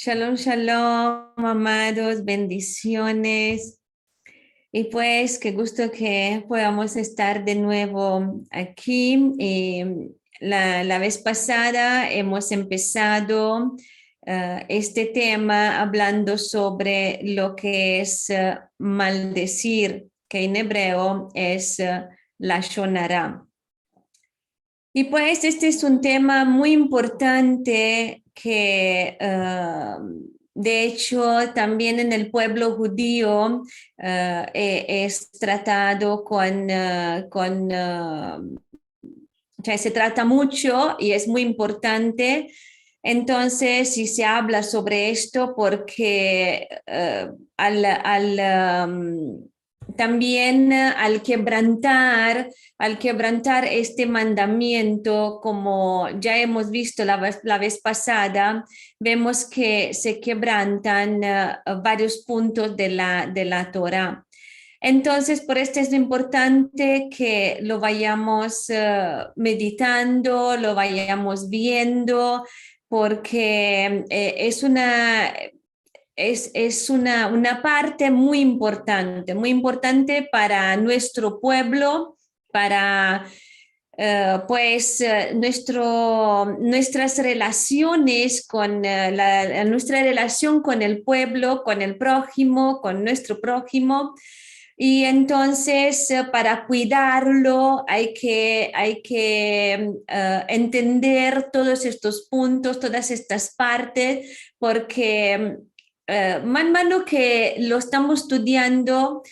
Shalom, shalom, amados, bendiciones. Y pues qué gusto que podamos estar de nuevo aquí. La vez pasada hemos empezado este tema hablando sobre lo que es maldecir, que en hebreo es lashon hara. Y pues este es un tema muy importante que de hecho también en el pueblo judío es tratado o sea, se trata mucho y es muy importante. Entonces, si se habla sobre esto, porque también al quebrantar este mandamiento, como ya hemos visto la vez pasada, vemos que se quebrantan varios puntos de la Torah. Entonces, por esto es importante que lo vayamos meditando, lo vayamos viendo, porque es una parte muy importante para nuestro pueblo, para nuestras relaciones nuestra relación con el pueblo, con el prójimo, con nuestro prójimo. Y entonces, para cuidarlo, hay que entender todos estos puntos, todas estas partes, porque mano que lo estamos estudiando,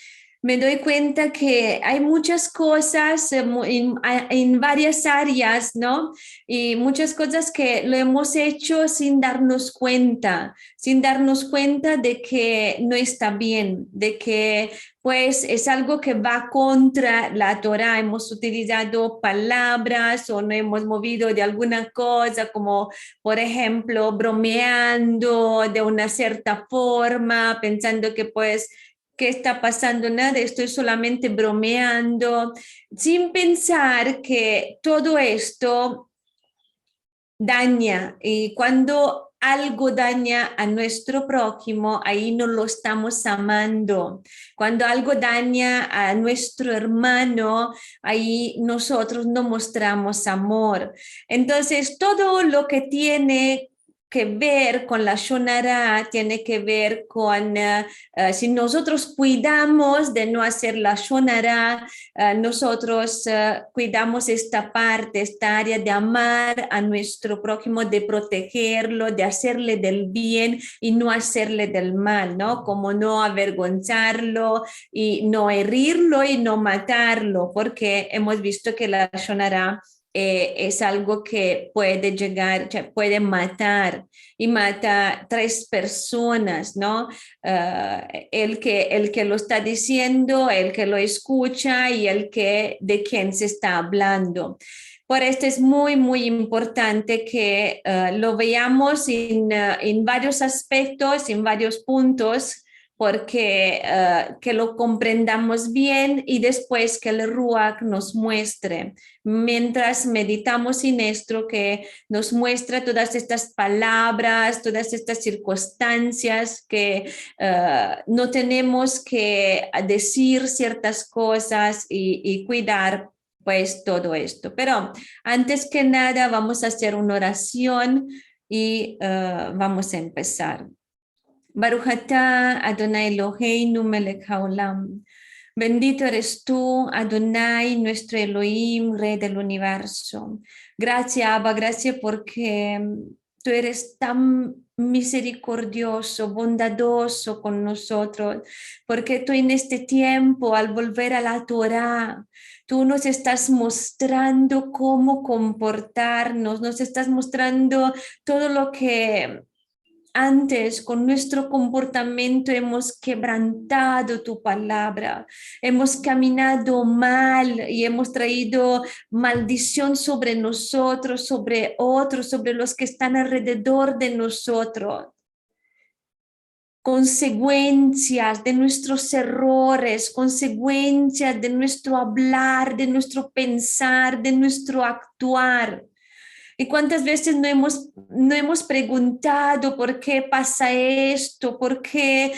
me doy cuenta que hay muchas cosas en varias áreas, ¿no? Y muchas cosas que lo hemos hecho sin darnos cuenta de que no está bien, de que pues es algo que va contra la Torah. Hemos utilizado palabras o no hemos movido de alguna cosa, como por ejemplo bromeando de una cierta forma, pensando que pues ¿qué está pasando? Nada, estoy solamente bromeando, sin pensar que todo esto daña. Y cuando algo daña a nuestro prójimo, ahí no lo estamos amando. Cuando algo daña a nuestro hermano, ahí nosotros no mostramos amor. Entonces, todo lo que tiene que ver con la Shonara, tiene que ver con si nosotros cuidamos de no hacer la Shonara, nosotros cuidamos esta parte, esta área de amar a nuestro prójimo, de protegerlo, de hacerle del bien y no hacerle del mal, ¿no? Como no avergonzarlo y no herirlo y no matarlo, porque hemos visto que la Shonara es algo que puede llegar, puede matar y mata 3 personas, ¿no? El que lo está diciendo, el que lo escucha y de quien se está hablando. Por esto es muy importante que lo veamos en varios aspectos, en varios puntos, porque que lo comprendamos bien y después que el Ruach nos muestre, mientras meditamos en esto, que nos muestra todas estas palabras, todas estas circunstancias que no tenemos que decir ciertas cosas y cuidar pues todo esto. Pero antes que nada vamos a hacer una oración y vamos a empezar. Baruch atah Adonai Eloheinu melech haolam. Bendito eres tú, Adonai, nuestro Elohim, Rey del universo. Gracias, Abba, gracias porque tú eres tan misericordioso, bondadoso con nosotros, porque tú en este tiempo, al volver a la Torá, tú nos estás mostrando cómo comportarnos, nos estás mostrando todo lo que antes con nuestro comportamiento hemos quebrantado tu palabra, hemos caminado mal y hemos traído maldición sobre nosotros, sobre otros, sobre los que están alrededor de nosotros. Consecuencias de nuestros errores, consecuencias de nuestro hablar, de nuestro pensar, de nuestro actuar. ¿Y cuántas veces no hemos preguntado por qué pasa esto? ¿Por qué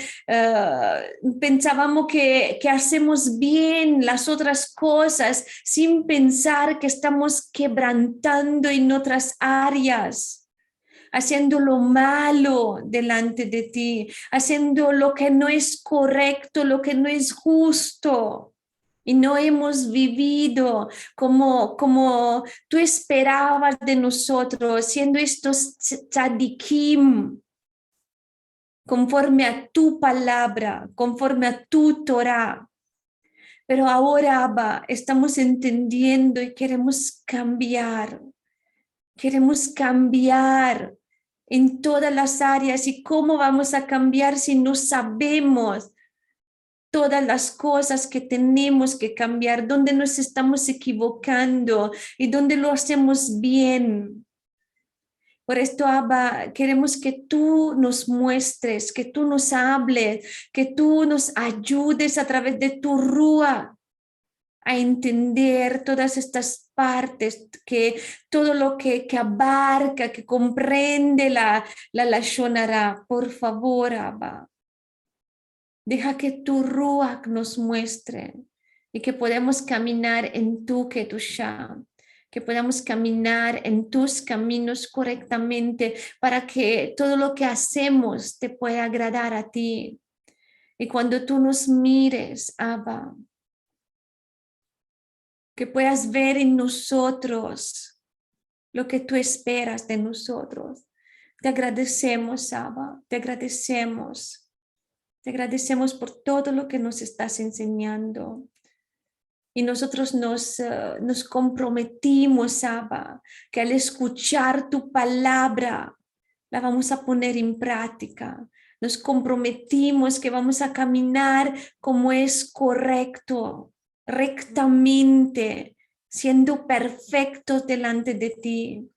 pensábamos que hacemos bien las otras cosas sin pensar que estamos quebrantando en otras áreas? Haciendo lo malo delante de ti, haciendo lo que no es correcto, lo que no es justo. Y no hemos vivido como tú esperabas de nosotros, siendo estos tzadikim, conforme a tu palabra, conforme a tu Torah. Pero ahora, Abba, estamos entendiendo y queremos cambiar. Queremos cambiar en todas las áreas. ¿Y cómo vamos a cambiar si no sabemos todas las cosas que tenemos que cambiar, dónde nos estamos equivocando y dónde lo hacemos bien? Por esto, Abba, queremos que tú nos muestres, que tú nos hables, que tú nos ayudes a través de tu Rúa a entender todas estas partes, que todo lo que abarca, que comprende la Lashon Hara. Por favor, Abba, deja que tu Ruach nos muestre y que podamos caminar en tu Kedushá, que podamos caminar en tus caminos correctamente para que todo lo que hacemos te pueda agradar a ti. Y cuando tú nos mires, Abba, que puedas ver en nosotros lo que tú esperas de nosotros. Te agradecemos, Abba, te agradecemos. Te agradecemos por todo lo que nos estás enseñando. Y nosotros nos comprometimos, Abba, que al escuchar tu palabra, la vamos a poner en práctica. Nos comprometimos que vamos a caminar como es correcto, rectamente, siendo perfectos delante de ti.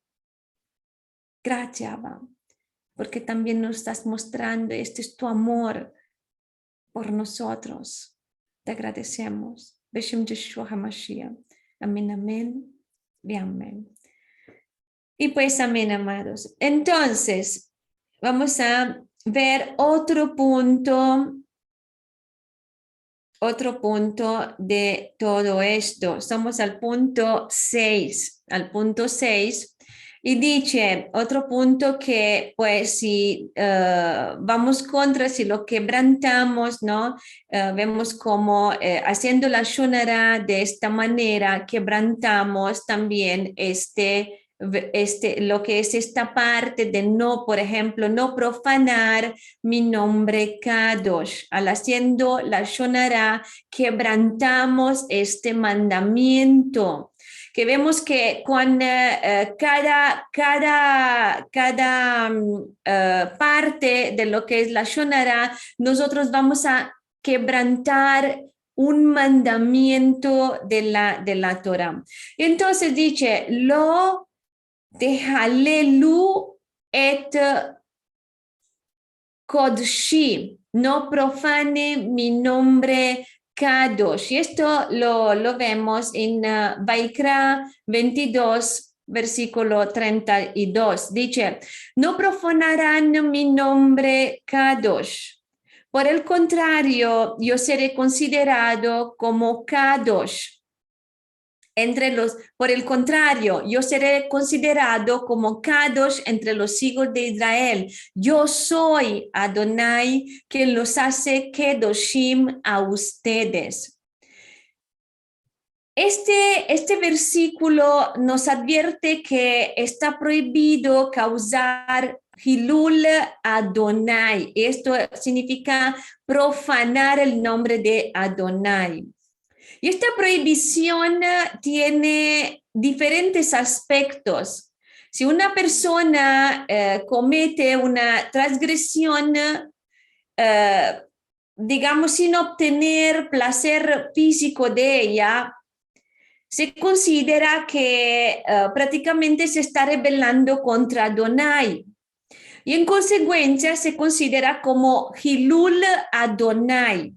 Gracias, Abba, porque también nos estás mostrando, este es tu amor por nosotros. Te agradecemos. Beshem Yeshua HaMashiach. Amén, amén y amén. Y pues amén, amados. Entonces, vamos a ver otro punto de todo esto. Estamos al punto 6, y dice otro punto que pues si vamos contra, si lo quebrantamos, ¿no? Vemos como haciendo la shonara de esta manera quebrantamos también lo que es esta parte de no, por ejemplo, no profanar mi nombre Kadosh. Al haciendo la shonara quebrantamos este mandamiento, que vemos que con cada parte de lo que es la shonara, nosotros vamos a quebrantar un mandamiento de la Torah. Entonces dice, lo tehalelu et kodshi, no profane mi nombre Kadosh. Y esto lo vemos en Vaikra 22, versículo 32. Dice, no profanarán mi nombre Kadosh. Por el contrario, yo seré considerado como Kadosh. Por el contrario, yo seré considerado como Kadosh entre los hijos de Israel. Yo soy Adonai, que los hace Kedoshim a ustedes. Este versículo nos advierte que está prohibido causar Hilul Adonai. Esto significa profanar el nombre de Adonai. Y esta prohibición tiene diferentes aspectos. Si una persona comete una transgresión, digamos, sin obtener placer físico de ella, se considera que prácticamente se está rebelando contra Adonai. Y en consecuencia se considera como Hilul Adonai.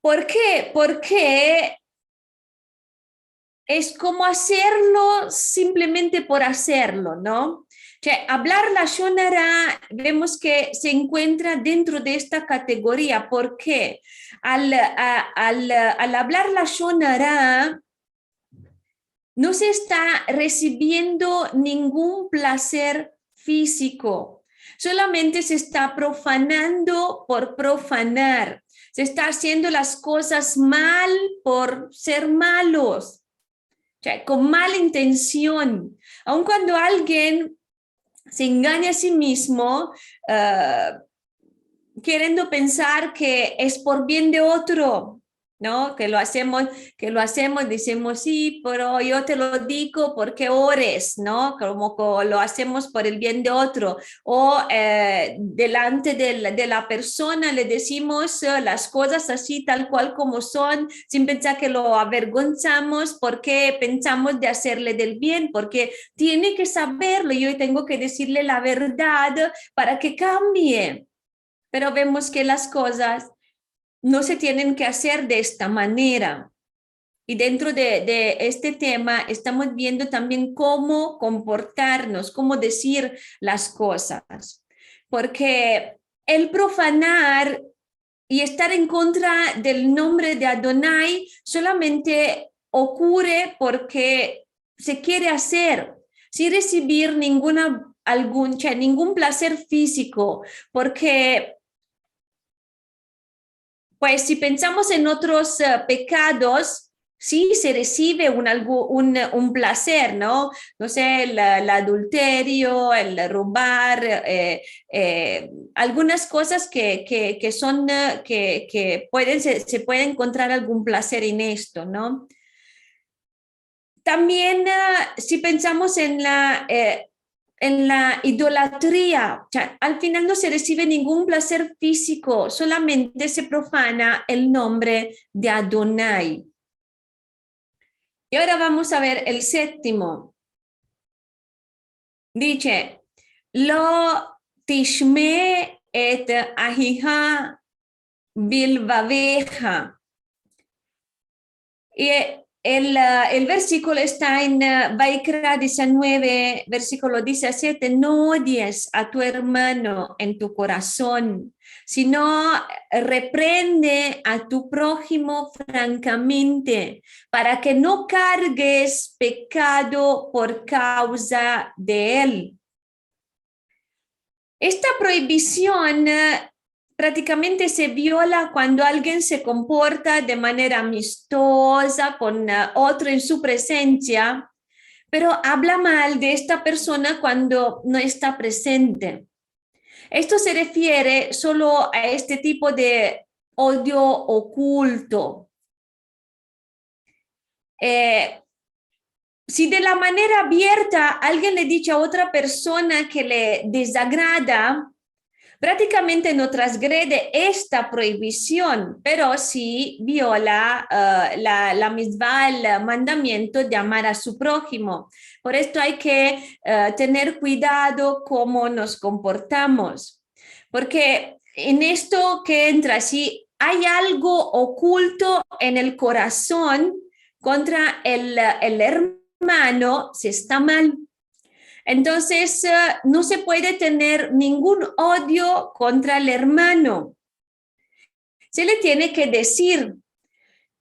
¿Por qué? Porque es como hacerlo simplemente por hacerlo, ¿no? Hablar Lashon Hara vemos que se encuentra dentro de esta categoría, porque al hablar Lashon Hara no se está recibiendo ningún placer físico, solamente se está profanando por profanar, se está haciendo las cosas mal por ser malos. Con mala intención, aun cuando alguien se engaña a sí mismo, queriendo pensar que es por bien de otro, ¿no? Que lo hacemos, decimos, sí, pero yo te lo digo porque ores, ¿no? Como lo hacemos por el bien de otro. O delante de la persona le decimos las cosas así, tal cual como son, sin pensar que lo avergonzamos, porque pensamos de hacerle del bien, porque tiene que saberlo, yo tengo que decirle la verdad para que cambie. Pero vemos que las cosas no se tienen que hacer de esta manera. Y dentro de este tema estamos viendo también cómo comportarnos, cómo decir las cosas. Porque el profanar y estar en contra del nombre de Adonai solamente ocurre porque se quiere hacer, sin recibir ningún placer físico, porque pues si pensamos en otros pecados, sí se recibe un placer, ¿no? No sé, el adulterio, el robar, algunas cosas que son, que se puede encontrar algún placer en esto, ¿no? También si pensamos en la idolatría, o sea, al final no se recibe ningún placer físico, solamente se profana el nombre de Adonai. Y ahora vamos a ver el séptimo. Dice, lo tishme et ahija bilbabeja. Y el versículo está en Vaikra 19, versículo 17, no odies a tu hermano en tu corazón, sino reprende a tu prójimo francamente, para que no cargues pecado por causa de él. Esta prohibición prácticamente se viola cuando alguien se comporta de manera amistosa con otro en su presencia, pero habla mal de esta persona cuando no está presente. Esto se refiere solo a este tipo de odio oculto. Si de la manera abierta alguien le dice a otra persona que le desagrada, prácticamente no transgrede esta prohibición, pero sí viola la misma, el mandamiento de amar a su prójimo. Por esto hay que tener cuidado cómo nos comportamos, porque en esto que entra, si hay algo oculto en el corazón contra el hermano, se está mal. Entonces, no se puede tener ningún odio contra el hermano. Se le tiene que decir.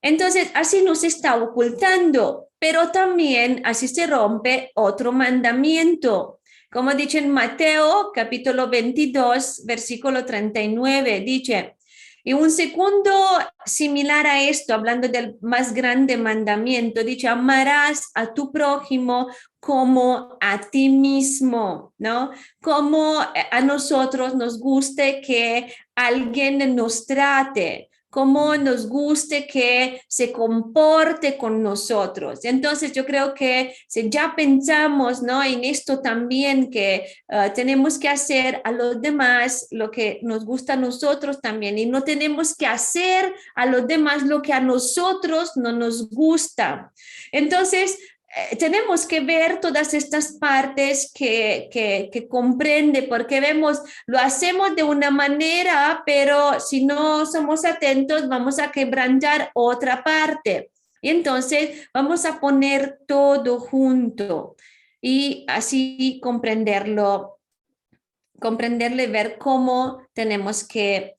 Entonces, así no se está ocultando, pero también así se rompe otro mandamiento. Como dice en Mateo capítulo 22, versículo 39, dice, y un segundo similar a esto, hablando del más grande mandamiento, dice, amarás a tu prójimo como a ti mismo, ¿no? Como a nosotros nos guste que alguien nos trate, cómo nos guste que se comporte con nosotros. Entonces, yo creo que si ya pensamos, ¿no?, en esto también, que tenemos que hacer a los demás lo que nos gusta a nosotros también, y no tenemos que hacer a los demás lo que a nosotros no nos gusta. Entonces, tenemos que ver todas estas partes que comprende, porque vemos, lo hacemos de una manera, pero si no somos atentos, vamos a quebrantar otra parte. Y entonces vamos a poner todo junto y así comprenderlo y ver cómo tenemos que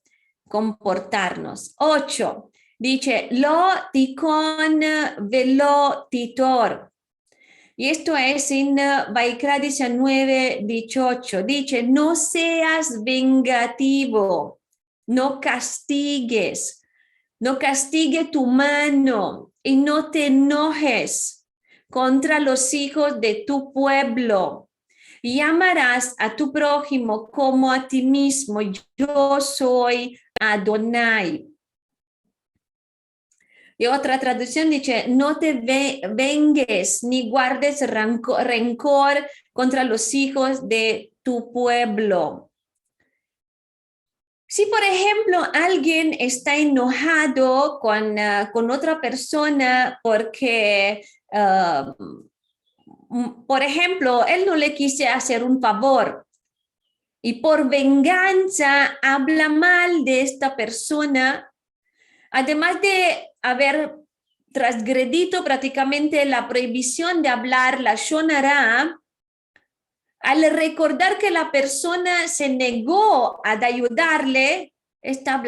comportarnos. 8. Dice, lo ticon velo titor. Y esto es en Vaikra 19:18. Dice, no seas vengativo, no castigues, no castigue tu mano y no te enojes contra los hijos de tu pueblo. Y amarás a tu prójimo como a ti mismo. Yo soy Adonai. Y otra traducción dice, no te vengues ni guardes rencor contra los hijos de tu pueblo. Si, por ejemplo, alguien está enojado con otra persona porque, por ejemplo, él no le quise hacer un favor y por venganza habla mal de esta persona, además de haber transgredido prácticamente la prohibición de hablar la Shonara, al recordar que la persona se negó a ayudarle, está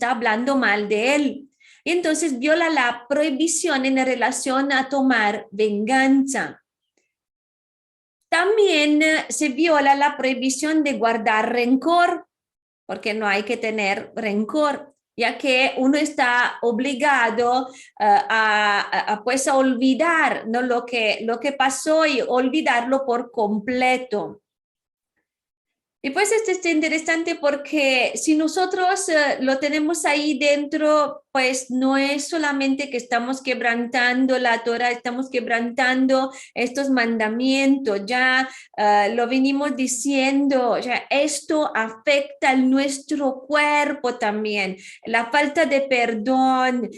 hablando mal de él. Y entonces viola la prohibición en relación a tomar venganza. También se viola la prohibición de guardar rencor, porque no hay que tener rencor, ya que uno está obligado pues a olvidar, ¿no? lo que pasó y olvidarlo por completo. Y pues esto es interesante porque si nosotros lo tenemos ahí dentro, pues no es solamente que estamos quebrantando la Torah, estamos quebrantando estos mandamientos, ya lo venimos diciendo, ya esto afecta a nuestro cuerpo también, la falta de perdón,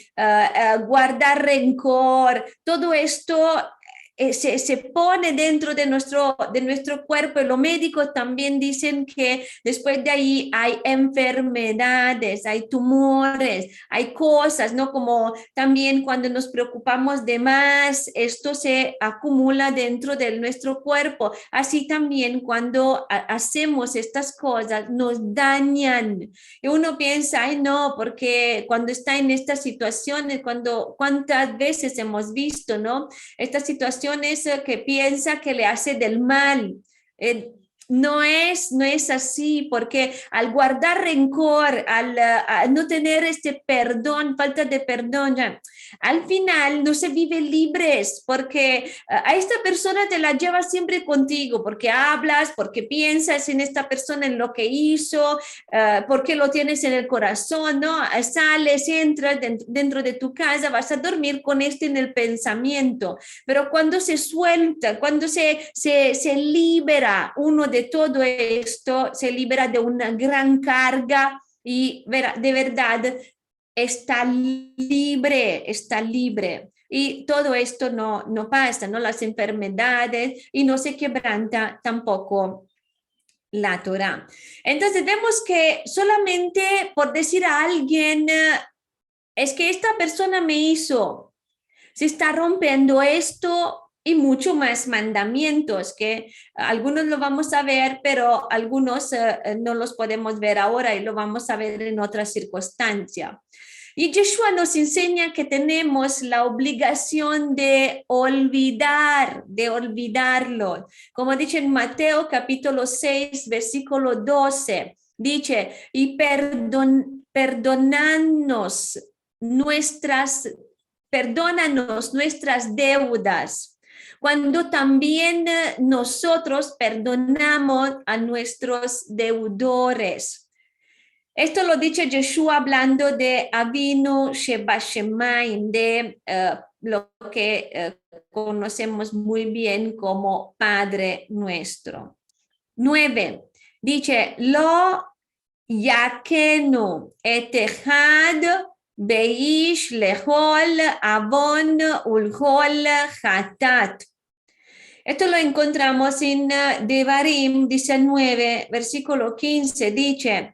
guardar rencor, todo esto se pone dentro de nuestro cuerpo. Los médicos también dicen que después de ahí hay enfermedades, hay tumores, hay cosas, ¿no? Como también cuando nos preocupamos de más, esto se acumula dentro de nuestro cuerpo. Así también cuando hacemos estas cosas nos dañan. Y uno piensa, ay no, porque cuando está en estas situaciones, cuántas veces hemos visto, ¿no? Estas situaciones que piensa que le hace del mal. No es así, porque al guardar rencor, al no tener este perdón, falta de perdón, ya, al final no se vive libres, porque a esta persona te la llevas siempre contigo, porque hablas, porque piensas en esta persona, en lo que hizo, porque lo tienes en el corazón, ¿no? Sales, entras dentro de tu casa, vas a dormir con esto en el pensamiento, pero cuando se suelta, cuando se libera uno de todo esto, se libera de una gran carga y de verdad está libre, está libre. Y todo esto no pasa, ¿no? Las enfermedades y no se quebranta tampoco la Torah. Entonces vemos que solamente por decir a alguien, es que esta persona me hizo, se está rompiendo esto y mucho más mandamientos que algunos lo vamos a ver, pero algunos no los podemos ver ahora y lo vamos a ver en otra circunstancia. Y Yeshua nos enseña que tenemos la obligación de olvidarlo. Como dice en Mateo capítulo 6, versículo 12, dice, y perdónanos nuestras deudas, cuando también nosotros perdonamos a nuestros deudores. Esto lo dice Yeshua hablando de Avinu Shebashemayim, de lo que conocemos muy bien como Padre Nuestro. 9. Dice, lo yakenu etehad beish lehol avon ulhol hatat. Esto lo encontramos en Devarim 19, versículo 15. Dice,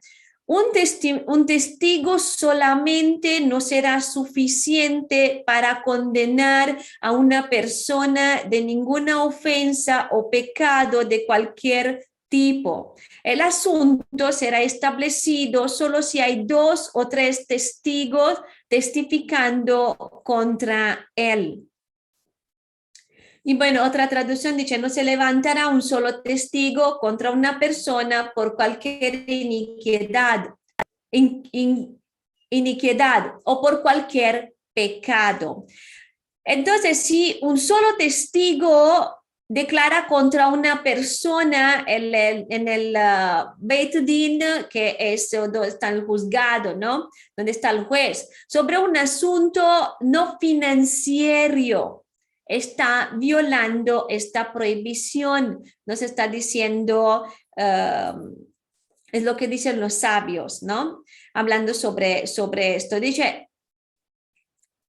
Un testigo solamente no será suficiente para condenar a una persona de ninguna ofensa o pecado de cualquier tipo. El asunto será establecido solo si hay 2 o 3 testigos testificando contra él. Y bueno, otra traducción dice, no se levantará un solo testigo contra una persona por cualquier iniquidad o por cualquier pecado. Entonces, si un solo testigo declara contra una persona en el Beit Din, que es donde está el juzgado, ¿no? Donde está el juez, sobre un asunto no financiero, está violando esta prohibición. Nos está diciendo, es lo que dicen los sabios, ¿no? Hablando sobre esto. Dice,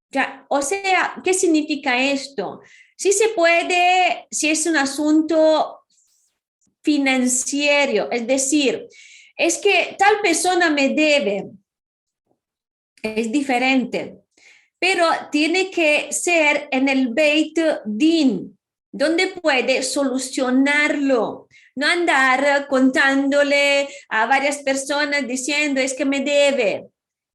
ya, o sea, ¿qué significa esto? Sí se puede, si es un asunto financiero, es decir, es que tal persona me debe, es diferente, pero tiene que ser en el Beit Din, donde puede solucionarlo, no andar contándole a varias personas diciendo es que me debe.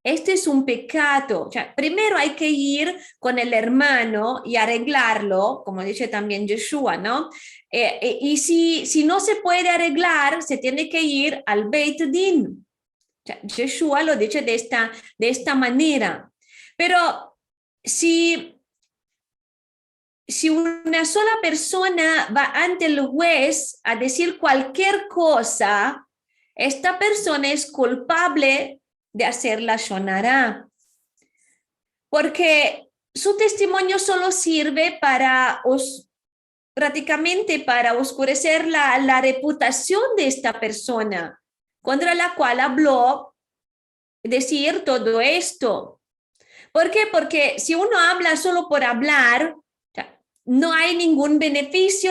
Este es un pecado. O sea, primero hay que ir con el hermano y arreglarlo, como dice también Yeshua, ¿no? Y si no se puede arreglar, se tiene que ir al Beit Din. O sea, Yeshua lo dice de esta manera. Pero si una sola persona va ante el juez a decir cualquier cosa, esta persona es culpable de hacer la shonará, porque su testimonio solo sirve prácticamente para oscurecer la reputación de esta persona contra la cual habló, decir todo esto. ¿Por qué? Porque si uno habla solo por hablar, no hay ningún beneficio.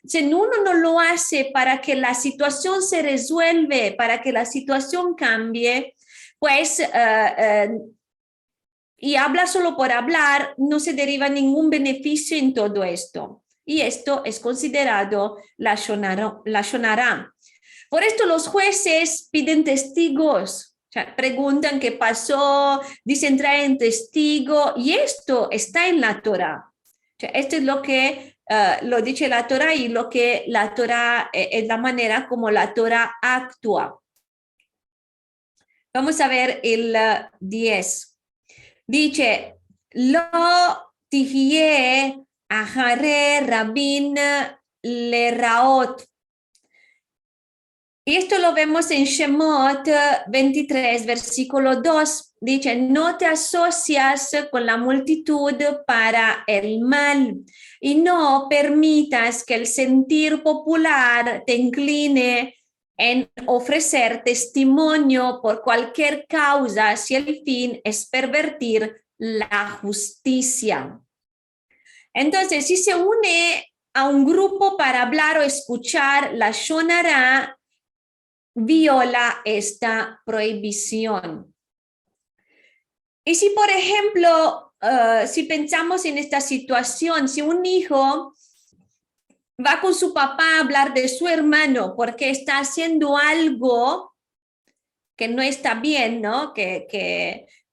Si uno no lo hace para que la situación se resuelve, para que la situación cambie, pues, y habla solo por hablar, no se deriva ningún beneficio en todo esto. Y esto es considerado la shonará. Por esto los jueces piden testigos. O sea, preguntan qué pasó, dicen traen testigo, y esto está en la Torah. O sea, esto es lo que lo dice la Torah y lo que la Torah es la manera como la Torah actúa. Vamos a ver el 10. Dice, lo tihye ahare rabin leraot. Y esto lo vemos en Shemot 23, versículo 2. Dice, no te asocias con la multitud para el mal y no permitas que el sentir popular te incline en ofrecer testimonio por cualquier causa si el fin es pervertir la justicia. Entonces, si se une a un grupo para hablar o escuchar la shonará, viola esta prohibición. Y si, por ejemplo, si pensamos en esta situación, si un hijo va con su papá a hablar de su hermano porque está haciendo algo que no está bien, ¿no?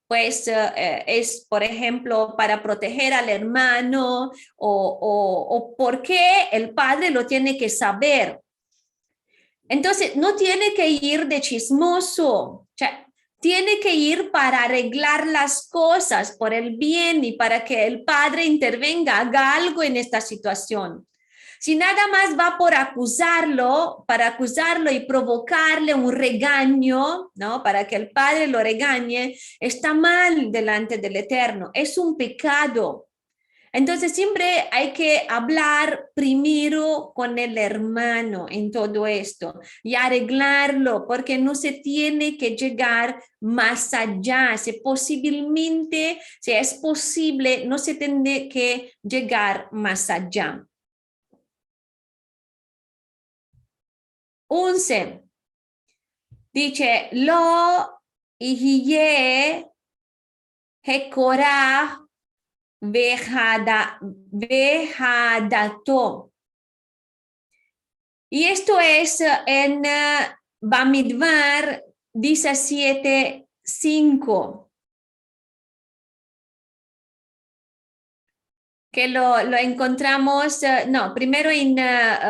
Pues es, por ejemplo, para proteger al hermano o porque el padre lo tiene que saber. Entonces, no tiene que ir de chismoso, o sea, tiene que ir para arreglar las cosas por el bien y para que el padre intervenga, haga algo en esta situación. Si nada más va por acusarlo, para acusarlo y provocarle un regaño, ¿no? Para que el padre lo regañe, está mal delante del Eterno, es un pecado. Entonces siempre hay que hablar primero con el hermano en todo esto y arreglarlo, porque no se tiene que llegar más allá. Si posiblemente, si es posible, no se tiene que llegar más allá. 11. Dice, lo ihiye hekorah vejadato. Y esto es en Bamidbar 17:5. Que lo encontramos, no, primero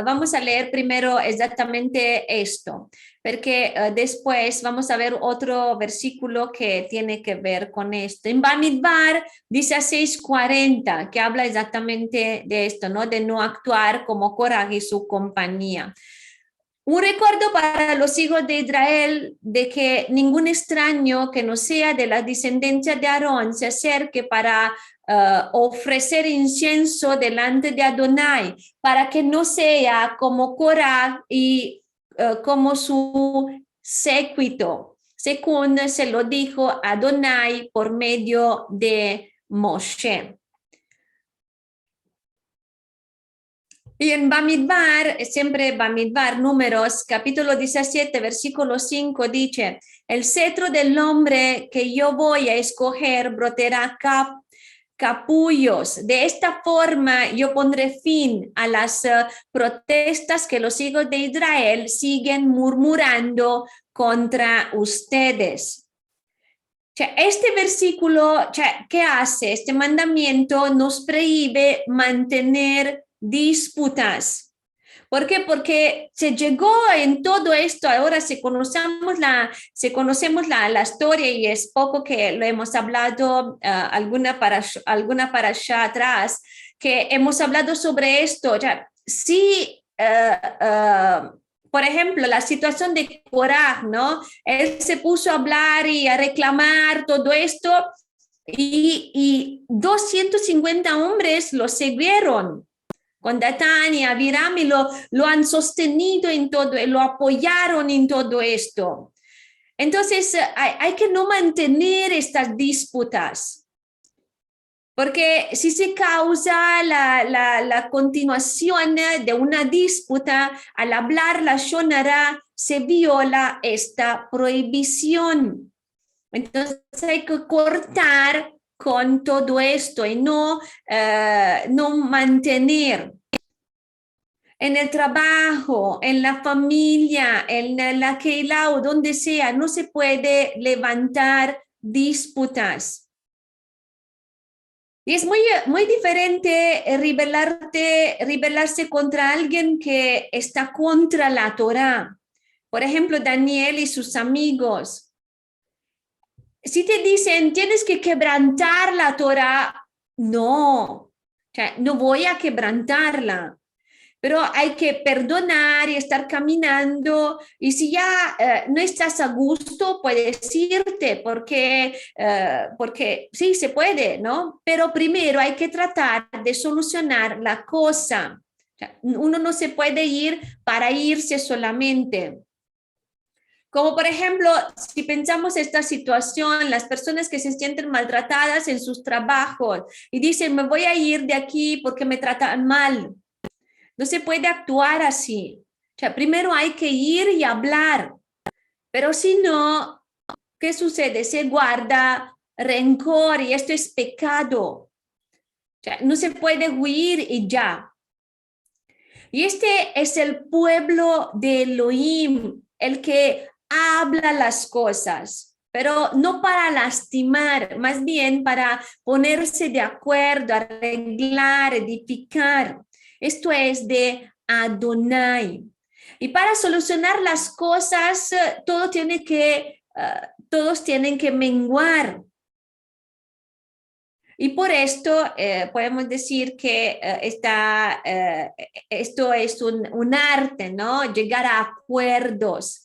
vamos a leer primero exactamente esto, porque después vamos a ver otro versículo que tiene que ver con esto. En Bamidbar 16:40, que habla exactamente de esto, ¿no? De no actuar como Coraj y su compañía. Un recuerdo para los hijos de Israel de que ningún extraño que no sea de la descendencia de Aarón se acerque para ofrecer incienso delante de Adonai, para que no sea como Coraj y como su séquito, según se lo dijo Adonai por medio de Moshe. Y en Bamidbar, siempre Bamidbar, Números, capítulo 17, versículo 5, dice, el cetro del hombre que yo voy a escoger brotará capullos. De esta forma yo pondré fin a las protestas que los hijos de Israel siguen murmurando contra ustedes. Este versículo, ¿qué hace? Este mandamiento nos prohíbe mantener disputas. ¿Por qué? Porque se llegó en todo esto, ahora se conocemos la historia y es poco que lo hemos hablado alguna para allá atrás, que hemos hablado sobre esto. Sí, por ejemplo, la situación de Coraj, ¿no? Él se puso a hablar y a reclamar todo esto y 250 hombres lo siguieron con Datán y Abiram y lo han sostenido en todo, lo apoyaron en todo esto. Entonces, hay que no mantener estas disputas. Porque si se causa la continuación de una disputa, al hablar la Shonara, se viola esta prohibición. Entonces hay que cortar con todo esto y no mantener. En el trabajo, en la familia, en la Keilah o donde sea, no se puede levantar disputas. Y es muy diferente rebelarse contra alguien que está contra la Torá. Por ejemplo, Daniel y sus amigos. Si te dicen, tienes que quebrantar la Torá, no, no voy a quebrantarla. Pero hay que perdonar y estar caminando. Y si ya no estás a gusto, puedes irte porque sí se puede, ¿no? Pero primero hay que tratar de solucionar la cosa. Uno no se puede ir para irse solamente. Como por ejemplo, si pensamos esta situación, las personas que se sienten maltratadas en sus trabajos y dicen, me voy a ir de aquí porque me tratan mal. No se puede actuar así. Primero hay que ir y hablar. Pero si no, ¿qué sucede? Se guarda rencor y esto es pecado. No se puede huir y ya. Y este es el pueblo de Elohim, el que habla las cosas, pero no para lastimar, más bien para ponerse de acuerdo, arreglar, edificar. Esto es de Adonai. Y para solucionar las cosas, todos tienen que menguar. Y por esto podemos decir que esto es un arte, ¿no? Llegar a acuerdos.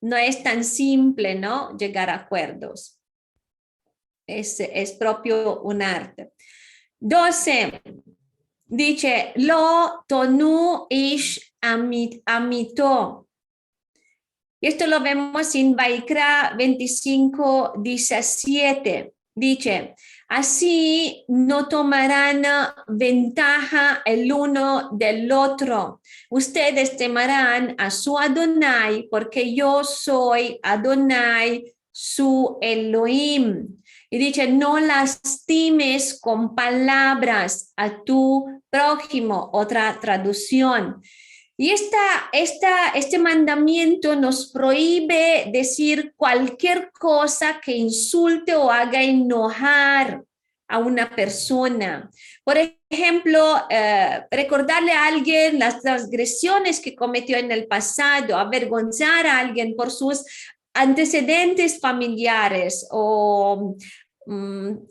No es tan simple, ¿no? Llegar a acuerdos. Es propio un arte. 12. Dice, lo tonu ish amito. Y esto lo vemos en Vaikra 25:17. Dice, Así no tomarán ventaja el uno del otro. Ustedes temerán a su Adonai porque yo soy Adonai, su Elohim. Y dice, no lastimes con palabras a tu prójimo, otra traducción. Y este mandamiento nos prohíbe decir cualquier cosa que insulte o haga enojar a una persona. Por ejemplo, recordarle a alguien las transgresiones que cometió en el pasado, avergonzar a alguien por sus antecedentes familiares o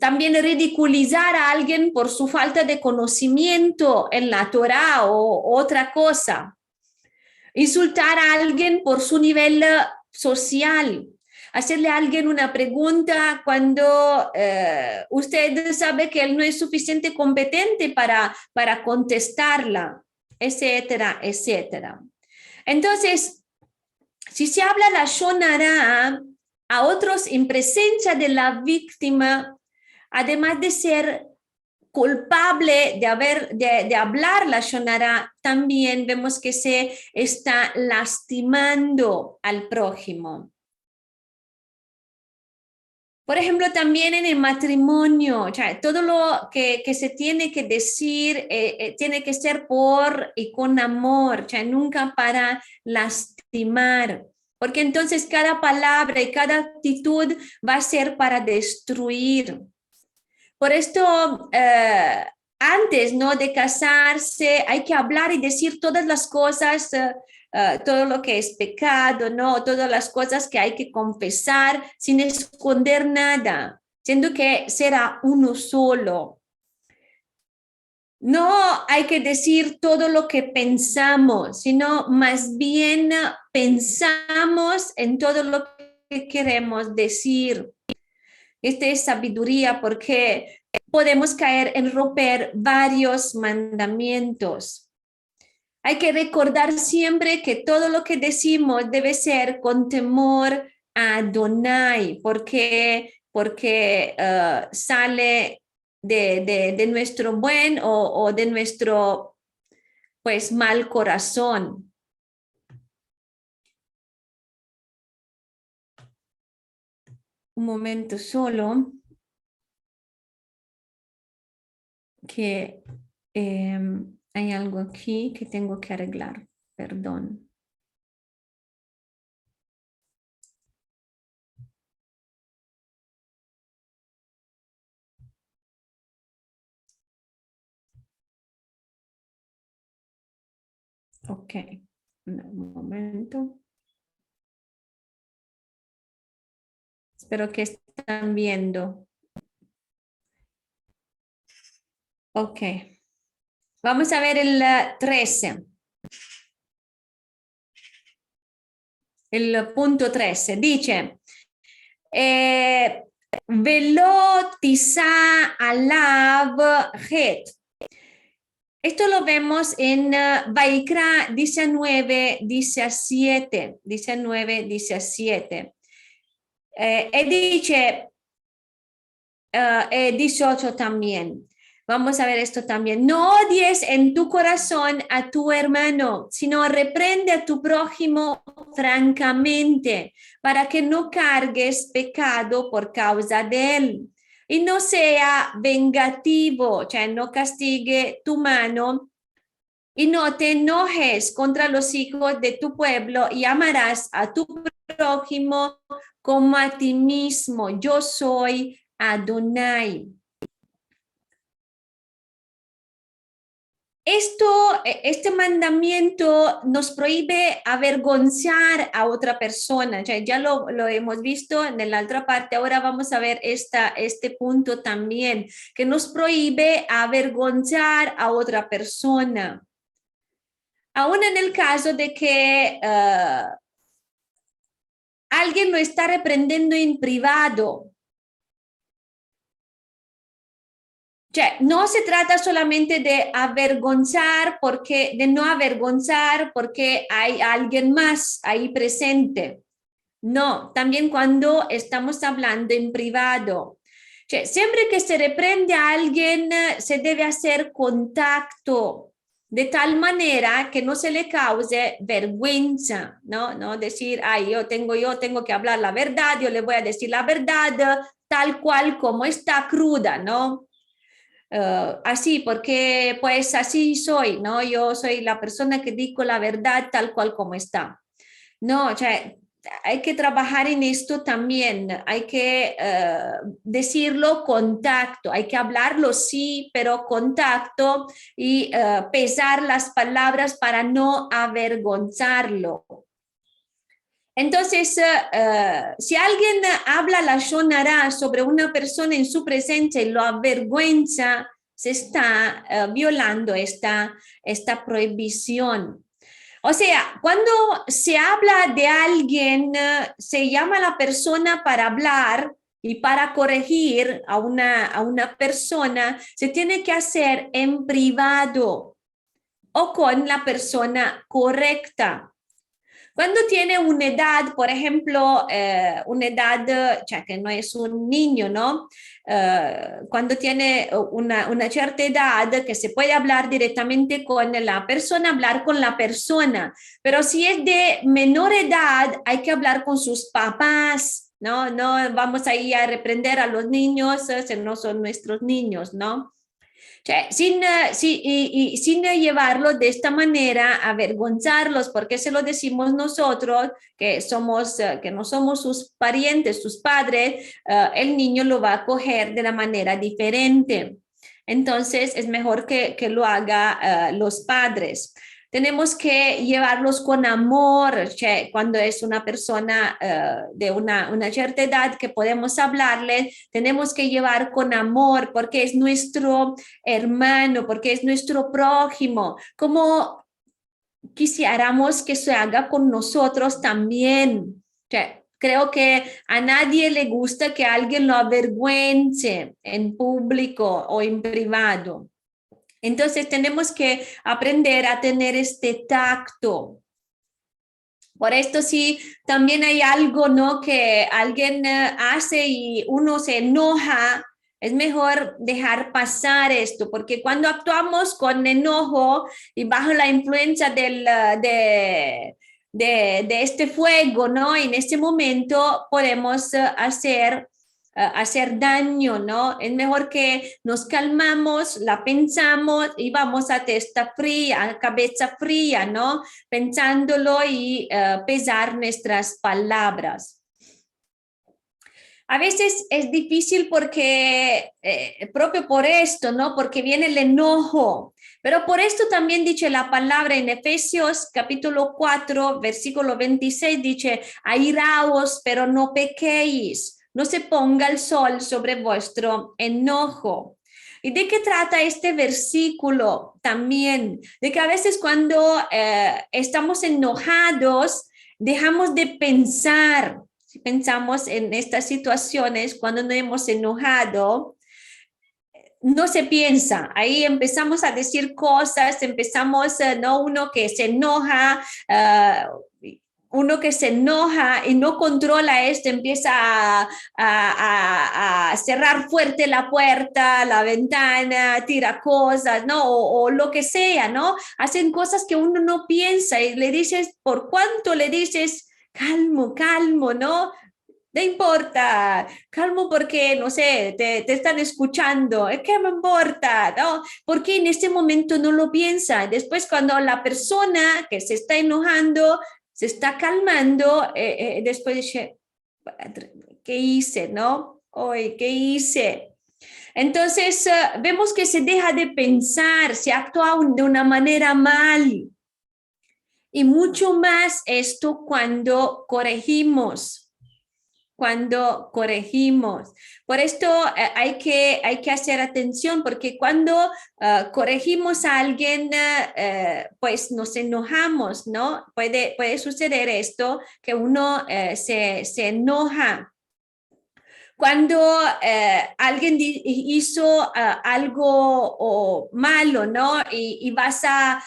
también ridiculizar a alguien por su falta de conocimiento en la Torá o otra cosa. Insultar a alguien por su nivel social. Hacerle a alguien una pregunta cuando usted sabe que él no es suficiente competente para contestarla, etcétera, etcétera. Entonces, si se habla la Shonara a otros en presencia de la víctima, además de ser culpable de hablar la Shonara, también vemos que se está lastimando al prójimo. Por ejemplo, también en el matrimonio, o sea, todo lo que se tiene que decir tiene que ser por y con amor, o sea, nunca para lastimar, porque entonces cada palabra y cada actitud va a ser para destruir. Por esto, antes, ¿no?, de casarse, hay que hablar y decir todas las cosas, todo lo que es pecado, ¿no?, todas las cosas que hay que confesar sin esconder nada, siendo que será uno solo. No hay que decir todo lo que pensamos, sino más bien pensamos en todo lo que queremos decir. Esta es sabiduría porque podemos caer en romper varios mandamientos. Hay que recordar siempre que todo lo que decimos debe ser con temor a Adonai, porque sale de nuestro buen o de nuestro pues mal corazón. Un momento solo. Que hay algo aquí que tengo que arreglar, perdón. Ok, un momento. Espero que están viendo. Ok, vamos a ver el 13. El punto 13 dice, Velo tisa alav het. Esto lo vemos en Vaikra 19, 17. Y dice, 18 también. Vamos a ver esto también. No odies en tu corazón a tu hermano, sino reprende a tu prójimo francamente, para que no cargues pecado por causa de él. Y no sea vengativo, o sea, no castigue tu mano. Y no te enojes contra los hijos de tu pueblo y amarás a tu prójimo como a ti mismo. Yo soy Adonai. Este mandamiento nos prohíbe avergonzar a otra persona. Ya lo hemos visto en la otra parte. Ahora vamos a ver este punto también, que nos prohíbe avergonzar a otra persona. Aún en el caso de que alguien lo está reprendiendo en privado. No se trata solamente de avergonzar de no avergonzar porque hay alguien más ahí presente. No, también cuando estamos hablando en privado. Cioè, siempre que se reprende a alguien, se debe hacer contacto de tal manera que no se le cause vergüenza, ¿no? ¿No? Decir, ay, yo tengo que hablar la verdad, yo le voy a decir la verdad tal cual como está cruda, ¿no? Así, porque pues así soy, ¿no? Yo soy la persona que digo la verdad tal cual como está. No, o sea, hay que trabajar en esto también, hay que decirlo con tacto, hay que hablarlo sí, pero con tacto y pesar las palabras para no avergonzarlo. Entonces, si alguien habla la shonara sobre una persona en su presencia y lo avergüenza, se está violando esta prohibición. O sea, cuando se habla de alguien, se llama a la persona para hablar y para corregir a una persona, se tiene que hacer en privado o con la persona correcta. Cuando tiene una edad, por ejemplo, una edad, cioè que no es un niño, ¿no? Cuando tiene una cierta edad que se puede hablar directamente con la persona, hablar con la persona. Pero si es de menor edad, hay que hablar con sus papás, ¿no? No vamos ahí a reprender a los niños si no son nuestros niños, ¿no? Cioè, sin llevarlo de esta manera, avergonzarlos, porque se lo decimos nosotros, que no somos sus parientes, sus padres, el niño lo va a coger de la manera diferente. Entonces, es mejor que lo haga los padres. Tenemos que llevarlos con amor, cioè, cuando es una persona de una cierta edad que podemos hablarle, tenemos que llevar con amor porque es nuestro hermano, porque es nuestro prójimo, como quisiéramos que se haga con nosotros también. O sea, creo que a nadie le gusta que alguien lo avergüence en público o en privado. Entonces tenemos que aprender a tener este tacto. Por esto sí, también hay algo, ¿no? Que alguien hace y uno se enoja, es mejor dejar pasar esto, porque cuando actuamos con enojo y bajo la influencia de este fuego, ¿no? En este momento podemos hacer daño, ¿no? Es mejor que nos calmamos, la pensamos y vamos a testa fría, a cabeza fría, ¿no? Pensándolo y pesar nuestras palabras. A veces es difícil porque, propio por esto, ¿no? Porque viene el enojo. Pero por esto también dice la palabra en Efesios capítulo 4, versículo 26, dice, airaos, pero no pequéis, no se ponga el sol sobre vuestro enojo. ¿Y de qué trata este versículo también? De que a veces cuando estamos enojados, dejamos de pensar. Si pensamos en estas situaciones, cuando nos hemos enojado, no se piensa, ahí empezamos a decir cosas, empezamos, ¿no? Uno que se enoja y no controla esto, empieza a cerrar fuerte la puerta, la ventana, tira cosas, ¿no? O lo que sea, ¿no? Hacen cosas que uno no piensa y le dices, ¿por cuánto le dices? Calmo, calmo, ¿no? No importa, calmo porque, no sé, te están escuchando, ¿qué me importa? ¿No? Porque en este momento no lo piensa. Después cuando la persona que se está enojando se está calmando, después dice, ¿qué hice? ¿No? Hoy, ¿qué hice? Entonces, vemos que se deja de pensar, se actúa de una manera mal. Y mucho más esto cuando corregimos. Por esto hay que hacer atención porque cuando corregimos a alguien, pues nos enojamos, ¿no? Puede suceder esto, que uno se enoja. Cuando alguien hizo algo malo, ¿no? Y vas a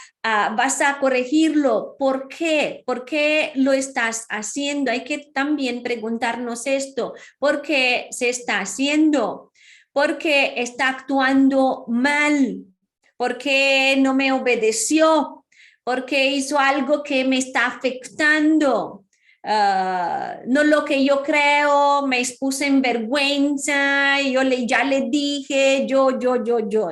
corregirlo. ¿Por qué? ¿Por qué lo estás haciendo? Hay que también preguntarnos esto. ¿Por qué se está haciendo? porque está actuando mal, porque no me obedeció, porque hizo algo que me está afectando. No lo que yo creo, me expuse en vergüenza, ya le dije, yo,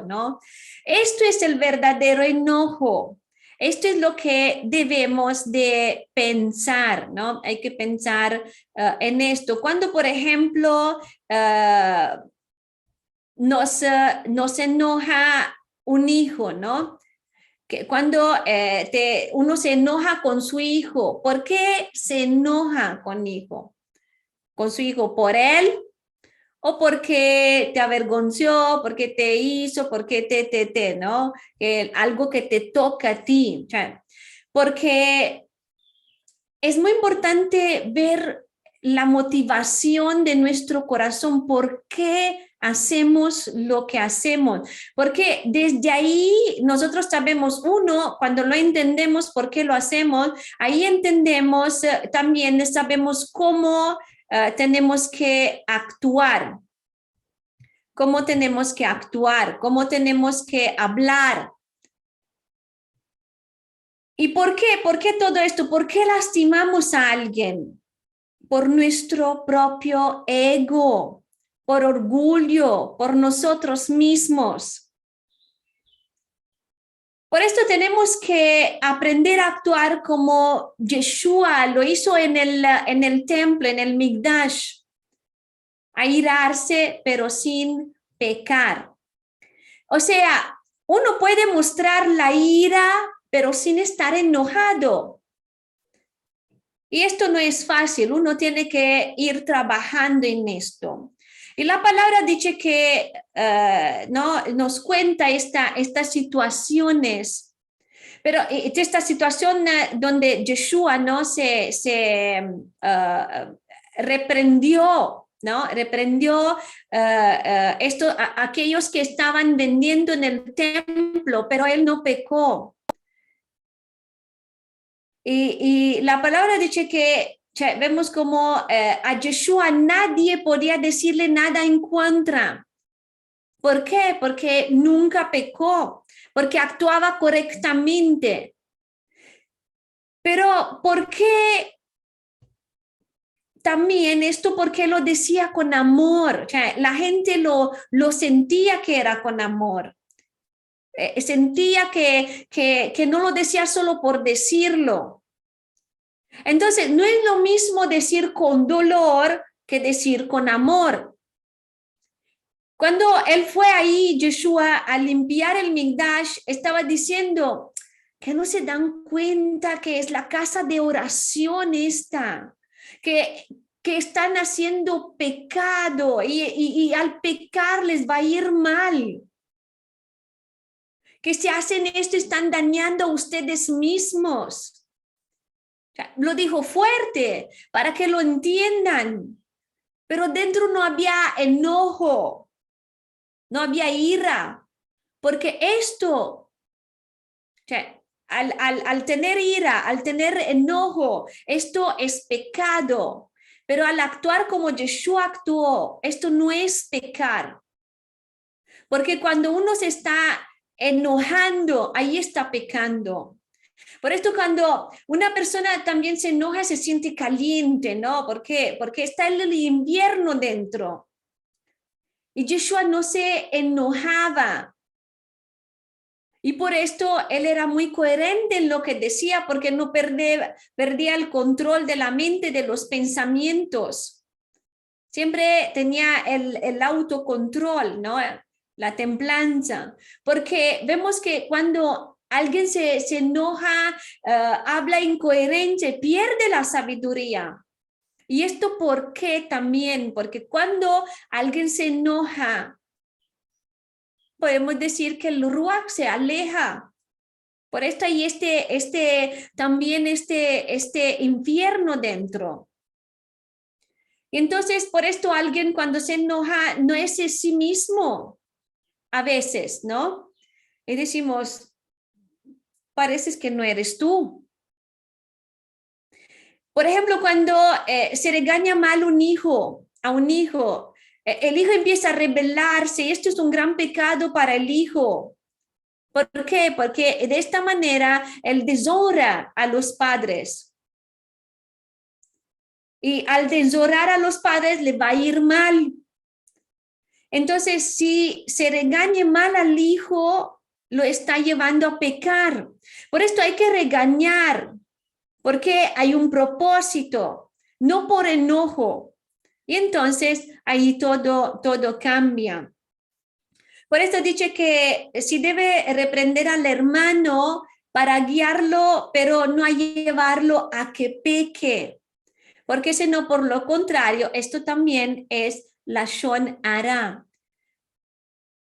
¿no? Esto es el verdadero enojo. Esto es lo que debemos de pensar, ¿no? Hay que pensar en esto. Cuando, por ejemplo, nos enoja un hijo, ¿no? Que cuando uno se enoja con su hijo, ¿por qué se enoja con su hijo? ¿Por él? ¿O porque te avergonzó, porque te hizo, porque ¿no? Algo que te toca a ti. O sea, porque es muy importante ver la motivación de nuestro corazón, por qué hacemos lo que hacemos, porque desde ahí nosotros sabemos, uno, cuando lo entendemos por qué lo hacemos, ahí entendemos, también sabemos cómo tenemos que actuar, cómo tenemos que actuar, cómo tenemos que hablar. ¿Y por qué? ¿Por qué todo esto? ¿Por qué lastimamos a alguien? Por nuestro propio ego, por orgullo, por nosotros mismos. Por esto tenemos que aprender a actuar como Yeshua lo hizo en el templo, en el Mikdash, a irarse pero sin pecar. O sea, uno puede mostrar la ira pero sin estar enojado. Y esto no es fácil, uno tiene que ir trabajando en esto. Y la palabra dice que no, nos cuenta estas situaciones, pero esta situación donde Yeshua no reprendió, ¿no? Reprendió aquellos que estaban vendiendo en el templo, pero él no pecó. Y la palabra dice que vemos como a Yeshua nadie podía decirle nada en contra. ¿Por qué? Porque nunca pecó, porque actuaba correctamente. Pero ¿por qué también esto? Porque lo decía con amor. O sea, la gente lo sentía que era con amor. Sentía que no lo decía solo por decirlo. Entonces, no es lo mismo decir con dolor que decir con amor. Cuando él fue ahí, Yeshua, a limpiar el Mikdash, estaba diciendo que no se dan cuenta que es la casa de oración esta, que están haciendo pecado y al pecar les va a ir mal. Que si hacen esto están dañando a ustedes mismos. Lo dijo fuerte para que lo entiendan, pero dentro no había enojo, no había ira, porque esto, o sea, al tener ira, al tener enojo, esto es pecado, pero al actuar como Yeshua actuó, esto no es pecar, porque cuando uno se está enojando, ahí está pecando. Por esto cuando una persona también se enoja, se siente caliente, ¿no? ¿Por qué? Porque está el invierno dentro. Y Yeshua no se enojaba. Y por esto él era muy coherente en lo que decía, porque no perdía el control de la mente, de los pensamientos. Siempre tenía el autocontrol, ¿no? La templanza. Porque vemos que cuando alguien se enoja, habla incoherente, pierde la sabiduría. ¿Y esto por qué también? Porque cuando alguien se enoja, podemos decir que el ruach se aleja. Por esto hay también este infierno dentro. Y entonces, por esto alguien cuando se enoja no es en sí mismo, a veces, ¿no? Y decimos, pareces que no eres tú. Por ejemplo, cuando se regaña mal a un hijo, El hijo empieza a rebelarse y esto es un gran pecado para el hijo. ¿Por qué? Porque de esta manera él deshonra a los padres. Y al deshonrar a los padres le va a ir mal. Entonces, si se regaña mal al hijo, lo está llevando a pecar. Por esto hay que regañar, porque hay un propósito, no por enojo. Y entonces ahí todo cambia. Por esto dice que si debe reprender al hermano para guiarlo, pero no a llevarlo a que peque. Porque si no, por lo contrario, esto también es lashon hara.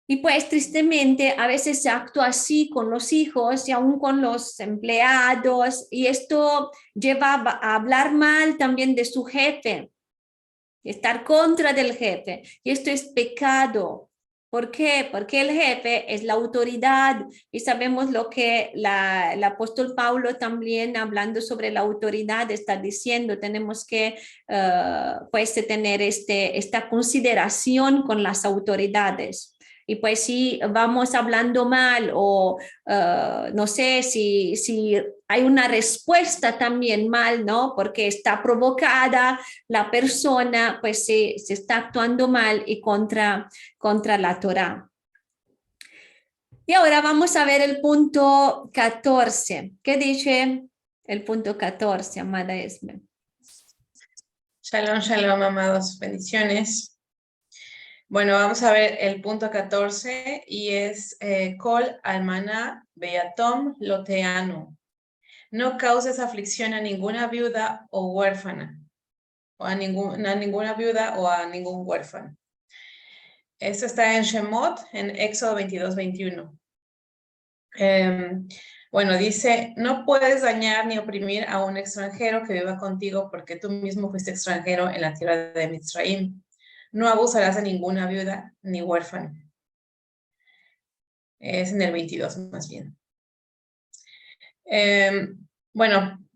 Y pues tristemente a veces se actúa así con los hijos y aún con los empleados, y esto lleva a hablar mal también de su jefe, estar contra del jefe, y esto es pecado. ¿Por qué? Porque el jefe es la autoridad y sabemos lo que el apóstol Pablo también hablando sobre la autoridad está diciendo, tenemos que pues tener esta consideración con las autoridades. Y pues si vamos hablando mal o no sé si hay una respuesta también mal, ¿no? Porque está provocada la persona, pues se está actuando mal y contra la Torá. Y ahora vamos a ver el punto 14. ¿Qué dice el punto 14, amada Esme? Shalom, shalom, amados. Bendiciones. Bueno, vamos a ver el punto 14 y es Kol almaná beyatom loteanu. No causes aflicción a ninguna viuda o huérfana, o a ninguna viuda o a ningún huérfano. Esto está en Shemot, en Éxodo 22-21. Bueno, dice, no puedes dañar ni oprimir a un extranjero que viva contigo porque tú mismo fuiste extranjero en la tierra de Mitzraim. No abusarás de ninguna viuda ni huérfano. Es en el 22 más bien. Bueno,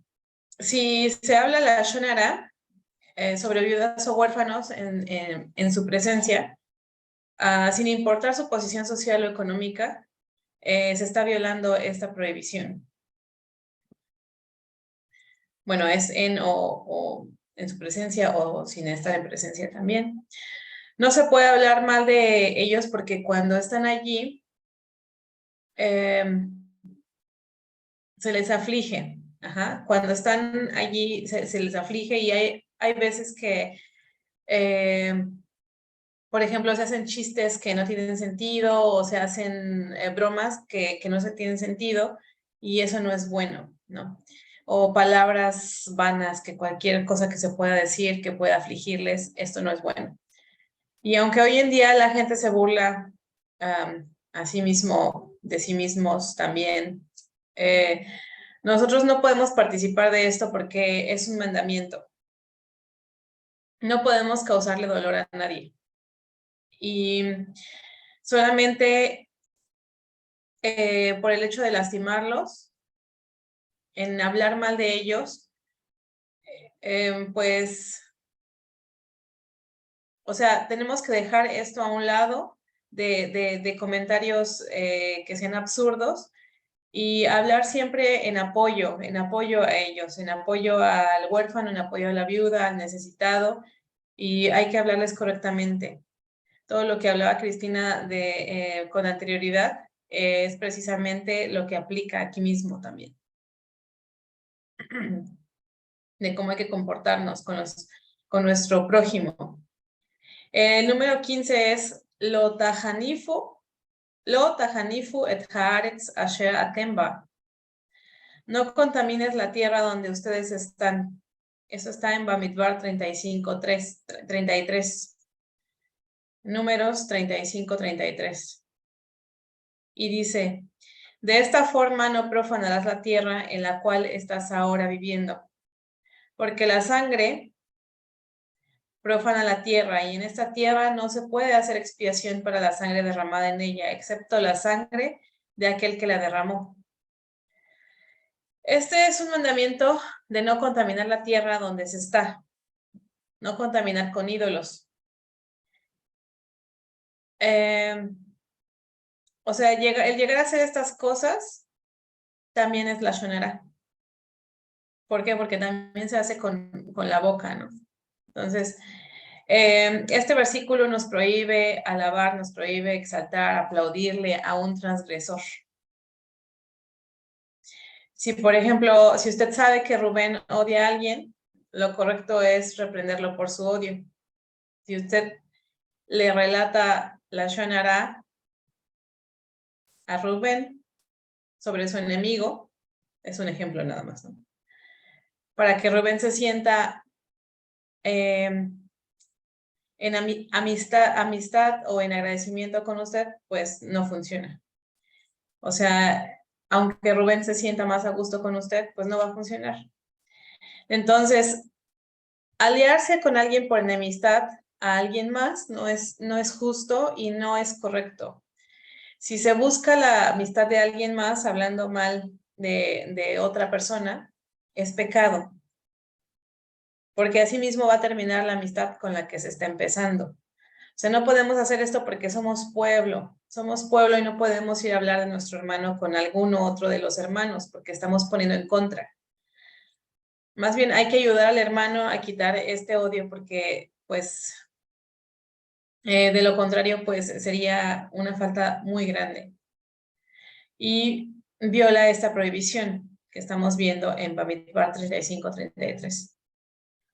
si se habla la Shonara sobre viudas o huérfanos en su presencia, sin importar su posición social o económica, se está violando esta prohibición. Bueno, es o en su presencia o sin estar en presencia también. No se puede hablar mal de ellos porque cuando están allí se les aflige. Ajá. Cuando están allí se les aflige y hay veces que, por ejemplo, se hacen chistes que no tienen sentido o se hacen bromas que no se tienen sentido y eso no es bueno, ¿no? O palabras vanas, que cualquier cosa que se pueda decir que pueda afligirles, esto no es bueno. Y aunque hoy en día la gente se burla a sí mismo, de sí mismos también, nosotros no podemos participar de esto porque es un mandamiento. No podemos causarle dolor a nadie. Y solamente por el hecho de lastimarlos, en hablar mal de ellos, pues, o sea, tenemos que dejar esto a un lado de comentarios que sean absurdos y hablar siempre en apoyo a ellos, en apoyo al huérfano, en apoyo a la viuda, al necesitado, y hay que hablarles correctamente. Todo lo que hablaba Cristina con anterioridad es precisamente lo que aplica aquí mismo también. De cómo hay que comportarnos con nuestro prójimo. El número 15 es Lo tahanifu et haaretz asher atemba. No contamines la tierra donde ustedes están. Eso está en Bamidbar 33. Números 35-33. Y dice, de esta forma no profanarás la tierra en la cual estás ahora viviendo, porque la sangre profana la tierra y en esta tierra no se puede hacer expiación para la sangre derramada en ella, excepto la sangre de aquel que la derramó. Este es un mandamiento de no contaminar la tierra donde se está, no contaminar con ídolos. O sea, el llegar a hacer estas cosas también es lashon hara. ¿Por qué? Porque también se hace con la boca, ¿no? Entonces, este versículo nos prohíbe alabar, nos prohíbe exaltar, aplaudirle a un transgresor. Si, por ejemplo, si usted sabe que Rubén odia a alguien, lo correcto es reprenderlo por su odio. Si usted le relata lashon hara a Rubén sobre su enemigo, es un ejemplo nada más, ¿no? Para que Rubén se sienta en amistad o en agradecimiento con usted, pues no funciona. O sea, aunque Rubén se sienta más a gusto con usted, pues no va a funcionar. Entonces, aliarse con alguien por enemistad a alguien más no es justo y no es correcto. Si se busca la amistad de alguien más hablando mal de otra persona, es pecado. Porque así mismo va a terminar la amistad con la que se está empezando. O sea, no podemos hacer esto porque somos pueblo y no podemos ir a hablar de nuestro hermano con alguno otro de los hermanos porque estamos poniendo en contra. Más bien hay que ayudar al hermano a quitar este odio porque, pues, de lo contrario, pues sería una falta muy grande. Y viola esta prohibición que estamos viendo en Bamidbar 35-33.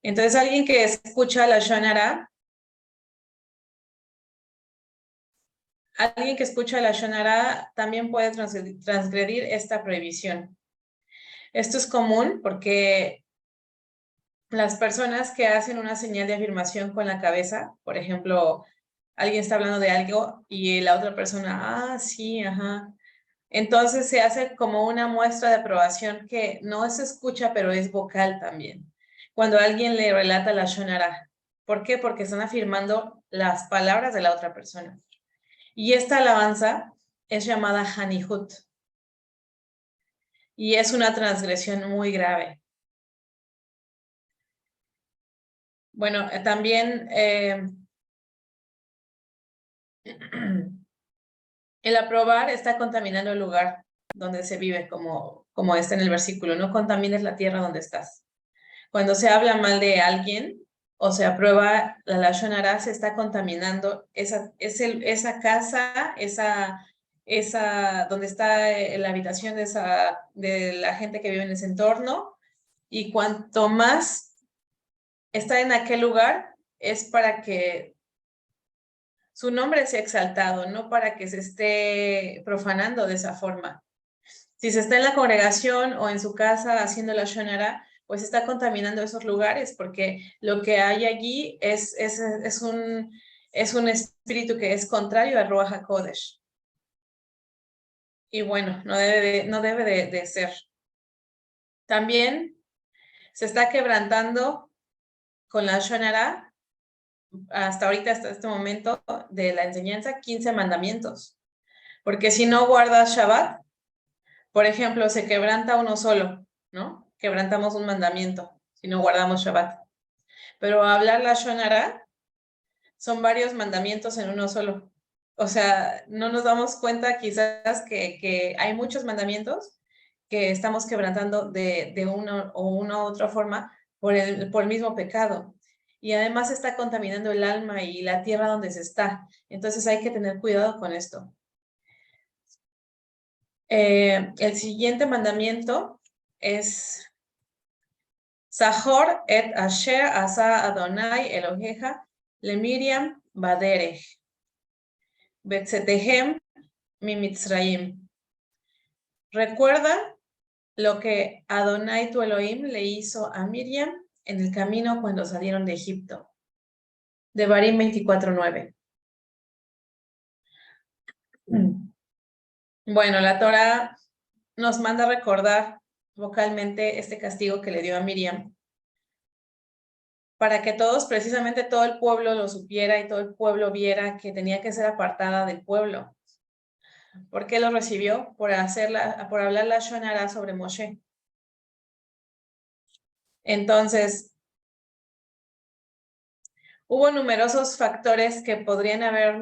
Entonces, alguien que escucha lashon hara, también puede transgredir esta prohibición. Esto es común porque las personas que hacen una señal de afirmación con la cabeza, por ejemplo, alguien está hablando de algo y la otra persona, sí, ajá. Entonces se hace como una muestra de aprobación que no se escucha, pero es vocal también. Cuando alguien le relata lashon hara. ¿Por qué? Porque están afirmando las palabras de la otra persona. Y esta alabanza es llamada hanihut. Y es una transgresión muy grave. Bueno, también el aprobar está contaminando el lugar donde se vive, como está en el versículo. No contamines la tierra donde estás. Cuando se habla mal de alguien o se aprueba la lashon hara, se está contaminando esa casa, donde está la habitación de la gente que vive en ese entorno. Y cuanto más está en aquel lugar, es para que su nombre sea exaltado, no para que se esté profanando de esa forma. Si se está en la congregación o en su casa haciendo la lashon hara, pues está contaminando esos lugares, porque lo que hay allí es un espíritu que es contrario al Ruach HaKodesh. Y bueno, no debe de ser. También se está quebrantando con la lashon hara, hasta ahorita, hasta este momento de la enseñanza, 15 mandamientos. Porque si no guardas Shabbat, por ejemplo, se quebranta uno solo, ¿no? Quebrantamos un mandamiento si no guardamos Shabbat. Pero hablar lashon hara son varios mandamientos en uno solo. O sea, no nos damos cuenta quizás que hay muchos mandamientos que estamos quebrantando de una u otra forma por el mismo pecado. Y además está contaminando el alma y la tierra donde se está. Entonces hay que tener cuidado con esto. El siguiente mandamiento es Zahor et asher asa Adonai Eloheja le Miriam baderech betzetehem mi Mitzrayim. Recuerda lo que Adonai tu Elohim le hizo a Miriam en el camino cuando salieron de Egipto. Devarim 24:9. Bueno, la Torah nos manda recordar vocalmente este castigo que le dio a Miriam, para que precisamente todo el pueblo lo supiera y todo el pueblo viera que tenía que ser apartada del pueblo. ¿Por qué lo recibió? Por hablar lashon hara sobre Moshe. Entonces, Hubo numerosos factores que podrían haber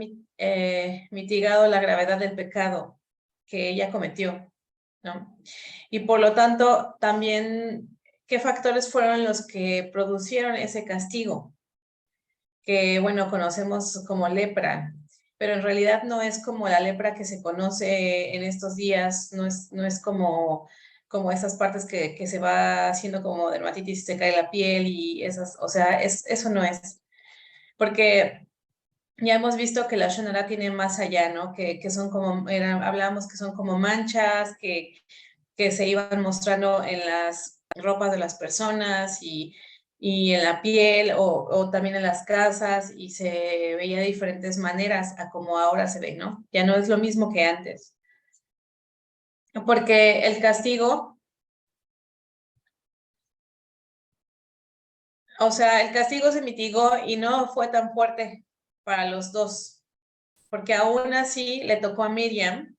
mitigado la gravedad del pecado que ella cometió, ¿no? Y por lo tanto, también, ¿qué factores fueron los que producieron ese castigo? Que, bueno, conocemos como lepra, pero en realidad no es como la lepra que se conoce en estos días, no es como esas partes que se va haciendo como dermatitis, se cae la piel y esas, o sea, eso no es. Porque ya hemos visto que la Shonara tiene más allá, ¿no? Que son como, hablábamos que son como manchas, que se iban mostrando en las ropas de las personas y en la piel o también en las casas y se veía de diferentes maneras a como ahora se ve, ¿no? Ya no es lo mismo que antes. Porque el castigo, o sea, el castigo se mitigó y no fue tan fuerte para los dos, porque aún así le tocó a Miriam,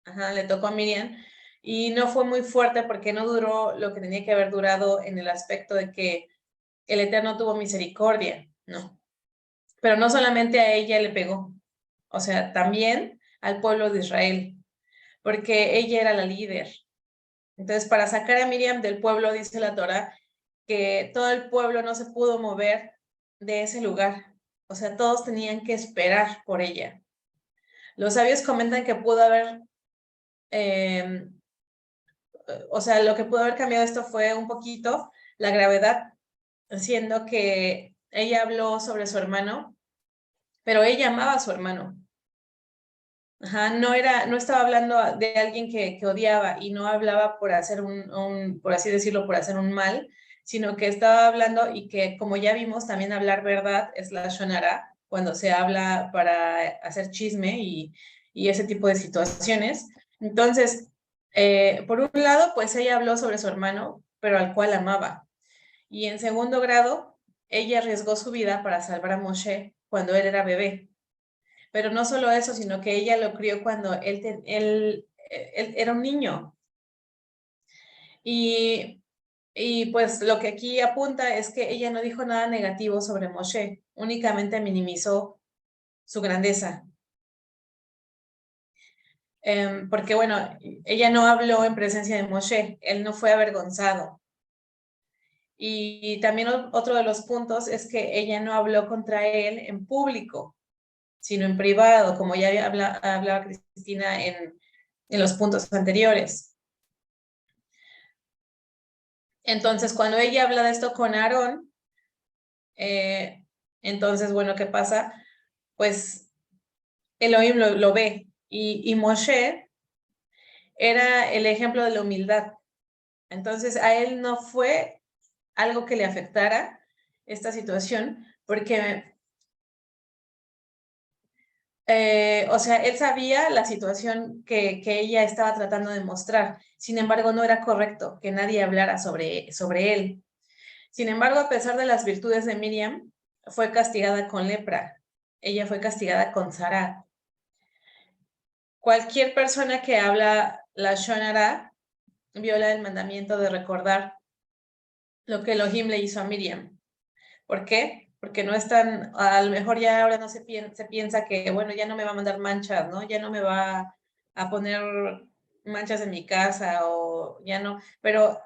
ajá, le tocó a Miriam, y no fue muy fuerte porque no duró lo que tenía que haber durado en el aspecto de que el Eterno tuvo misericordia, ¿no? Pero no solamente a ella le pegó, o sea, también al pueblo de Israel, porque ella era la líder. Entonces, para sacar a Miriam del pueblo, dice la Torah, que todo el pueblo no se pudo mover de ese lugar. O sea, todos tenían que esperar por ella. Los sabios comentan que pudo haber, o sea, lo que pudo haber cambiado esto fue un poquito la gravedad, siendo que ella habló sobre su hermano, pero ella amaba a su hermano. Ajá, no estaba hablando de alguien que odiaba y no hablaba por hacer por así decirlo, por hacer un mal, sino que estaba hablando y que, como ya vimos, también hablar verdad es la shonara, cuando se habla para hacer chisme y ese tipo de situaciones. Entonces, por un lado, pues ella habló sobre su hermano, pero al cual amaba. Y en segundo grado, ella arriesgó su vida para salvar a Moshe cuando él era bebé. Pero no solo eso, sino que ella lo crió cuando él era un niño. Y, y pues lo que aquí apunta es que ella no dijo nada negativo sobre Moshe, únicamente minimizó su grandeza. Porque bueno, ella no habló en presencia de Moshe, él no fue avergonzado. Y también otro de los puntos es que ella no habló contra él en público, sino en privado, como ya hablaba Cristina en los puntos anteriores. Entonces, cuando ella habla de esto con Aarón, entonces, bueno, ¿qué pasa? Pues Elohim lo ve y Moshe era el ejemplo de la humildad. Entonces, a él no fue algo que le afectara esta situación, porque o sea, él sabía la situación que ella estaba tratando de mostrar. Sin embargo, no era correcto que nadie hablara sobre él. Sin embargo, a pesar de las virtudes de Miriam, fue castigada con lepra. Ella fue castigada con Sara. Cualquier persona que habla la Shonara viola el mandamiento de recordar lo que Elohim le hizo a Miriam. ¿Por qué? Porque no están, a lo mejor ya ahora no se piensa que, bueno, ya no me va a mandar manchas, ¿no? Ya no me va a poner manchas en mi casa o ya no, pero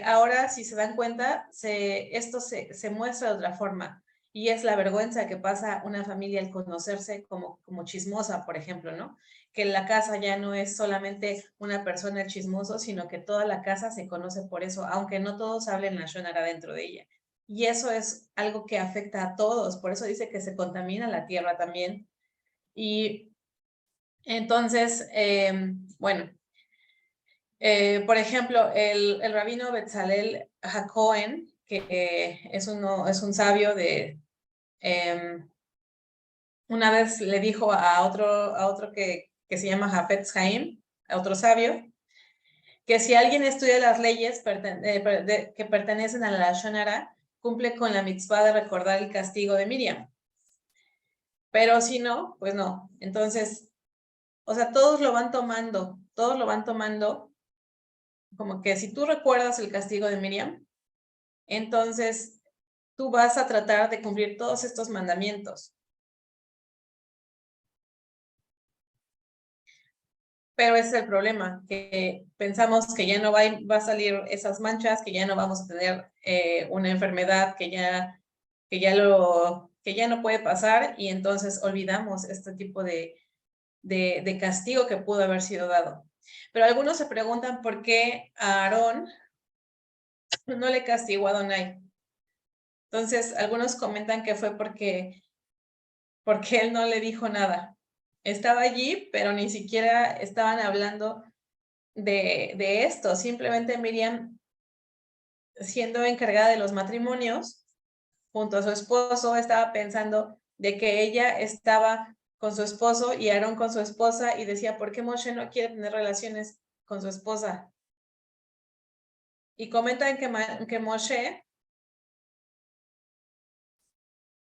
ahora si se dan cuenta, esto se muestra de otra forma y es la vergüenza que pasa una familia al conocerse como chismosa, por ejemplo, ¿no? Que la casa ya no es solamente una persona chismoso, sino que toda la casa se conoce por eso, aunque no todos hablen la shonara dentro de ella. Y eso es algo que afecta a todos, por eso dice que se contamina la tierra también. Y entonces, bueno, por ejemplo, el rabino Betzalel Hacohen, que es un sabio una vez le dijo a otro que se llama Hafetz Haim, a otro sabio, que si alguien estudia las leyes que pertenecen a la Shonara, cumple con la mitzvah de recordar el castigo de Miriam. Pero si no, pues no. Entonces, o sea, todos lo van tomando como que si tú recuerdas el castigo de Miriam, entonces tú vas a tratar de cumplir todos estos mandamientos. Pero ese es el problema, que pensamos que ya no va a salir esas manchas, que ya no vamos a tener una enfermedad, que ya no puede pasar, y entonces olvidamos este tipo de castigo que pudo haber sido dado. Pero algunos se preguntan por qué a Aarón no le castigó a Adonai. Entonces, algunos comentan que fue porque él no le dijo nada. Estaba allí, pero ni siquiera estaban hablando de esto. Simplemente Miriam, siendo encargada de los matrimonios, junto a su esposo, estaba pensando de que ella estaba con su esposo y Aarón con su esposa, y decía, ¿por qué Moshe no quiere tener relaciones con su esposa? Y comentan que Moshe,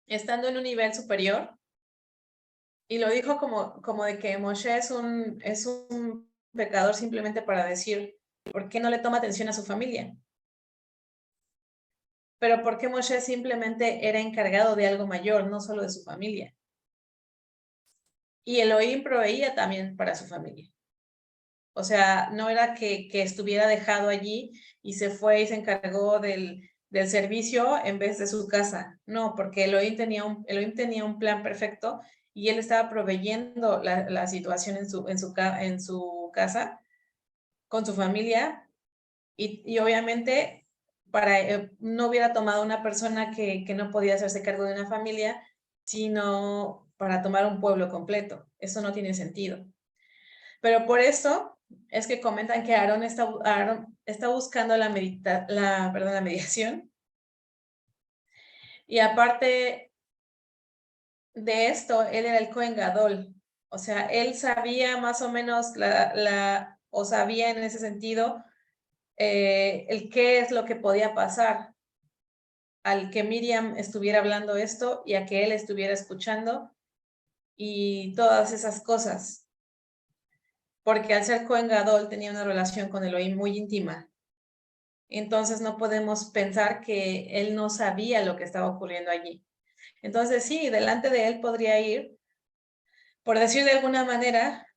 estando en un nivel superior, y lo dijo como de que Moshe es un pecador simplemente para decir, ¿por qué no le toma atención a su familia? Pero ¿por qué Moshe simplemente era encargado de algo mayor, no solo de su familia? Y Elohim proveía también para su familia. O sea, no era que estuviera dejado allí y se fue y se encargó del servicio en vez de su casa. No, porque Elohim tenía un plan perfecto y él estaba proveyendo la situación en su casa, con su familia, y obviamente no hubiera tomado una persona que no podía hacerse cargo de una familia, sino para tomar un pueblo completo. Eso no tiene sentido. Pero por eso es que comentan que Aarón está buscando la mediación. Y aparte de esto, él era el Cohen Gadol. O sea, él sabía más o menos o sabía en ese sentido el qué es lo que podía pasar al que Miriam estuviera hablando esto y a que él estuviera escuchando y todas esas cosas. Porque al ser Cohen Gadol tenía una relación con Elohim muy íntima. Entonces no podemos pensar que él no sabía lo que estaba ocurriendo allí. Entonces sí, delante de él podría ir, por decir de alguna manera,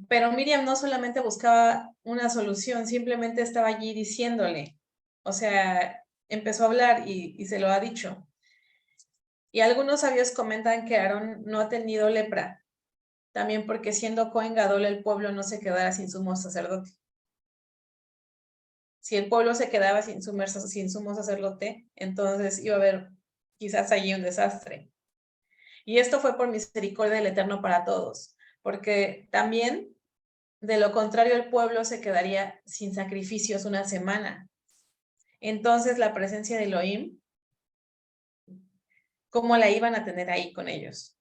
pero Miriam no solamente buscaba una solución, simplemente estaba allí diciéndole, o sea, empezó a hablar y se lo ha dicho. Y algunos sabios comentan que Aarón no ha tenido lepra, también porque siendo Cohen Gadol el pueblo no se quedara sin sumo sacerdote. Si el pueblo se quedaba sin sumo sacerdote, entonces iba a haber quizás allí un desastre. Y esto fue por misericordia del Eterno para todos, porque también, de lo contrario, el pueblo se quedaría sin sacrificios una semana. Entonces, la presencia de Elohim, ¿cómo la iban a tener ahí con ellos?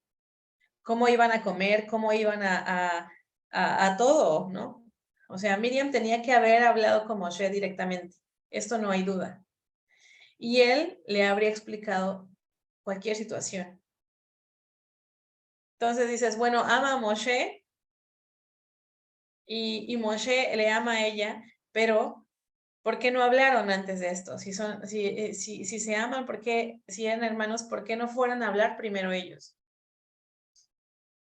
¿Cómo iban a comer? ¿Cómo iban a todo, no? O sea, Miriam tenía que haber hablado con Moshe directamente. Esto no hay duda. Y él le habría explicado cualquier situación. Entonces dices, bueno, ama a Moshe y Moshe le ama a ella, pero ¿por qué no hablaron antes de esto? Si se aman, si eran hermanos, ¿por qué no fueran a hablar primero ellos?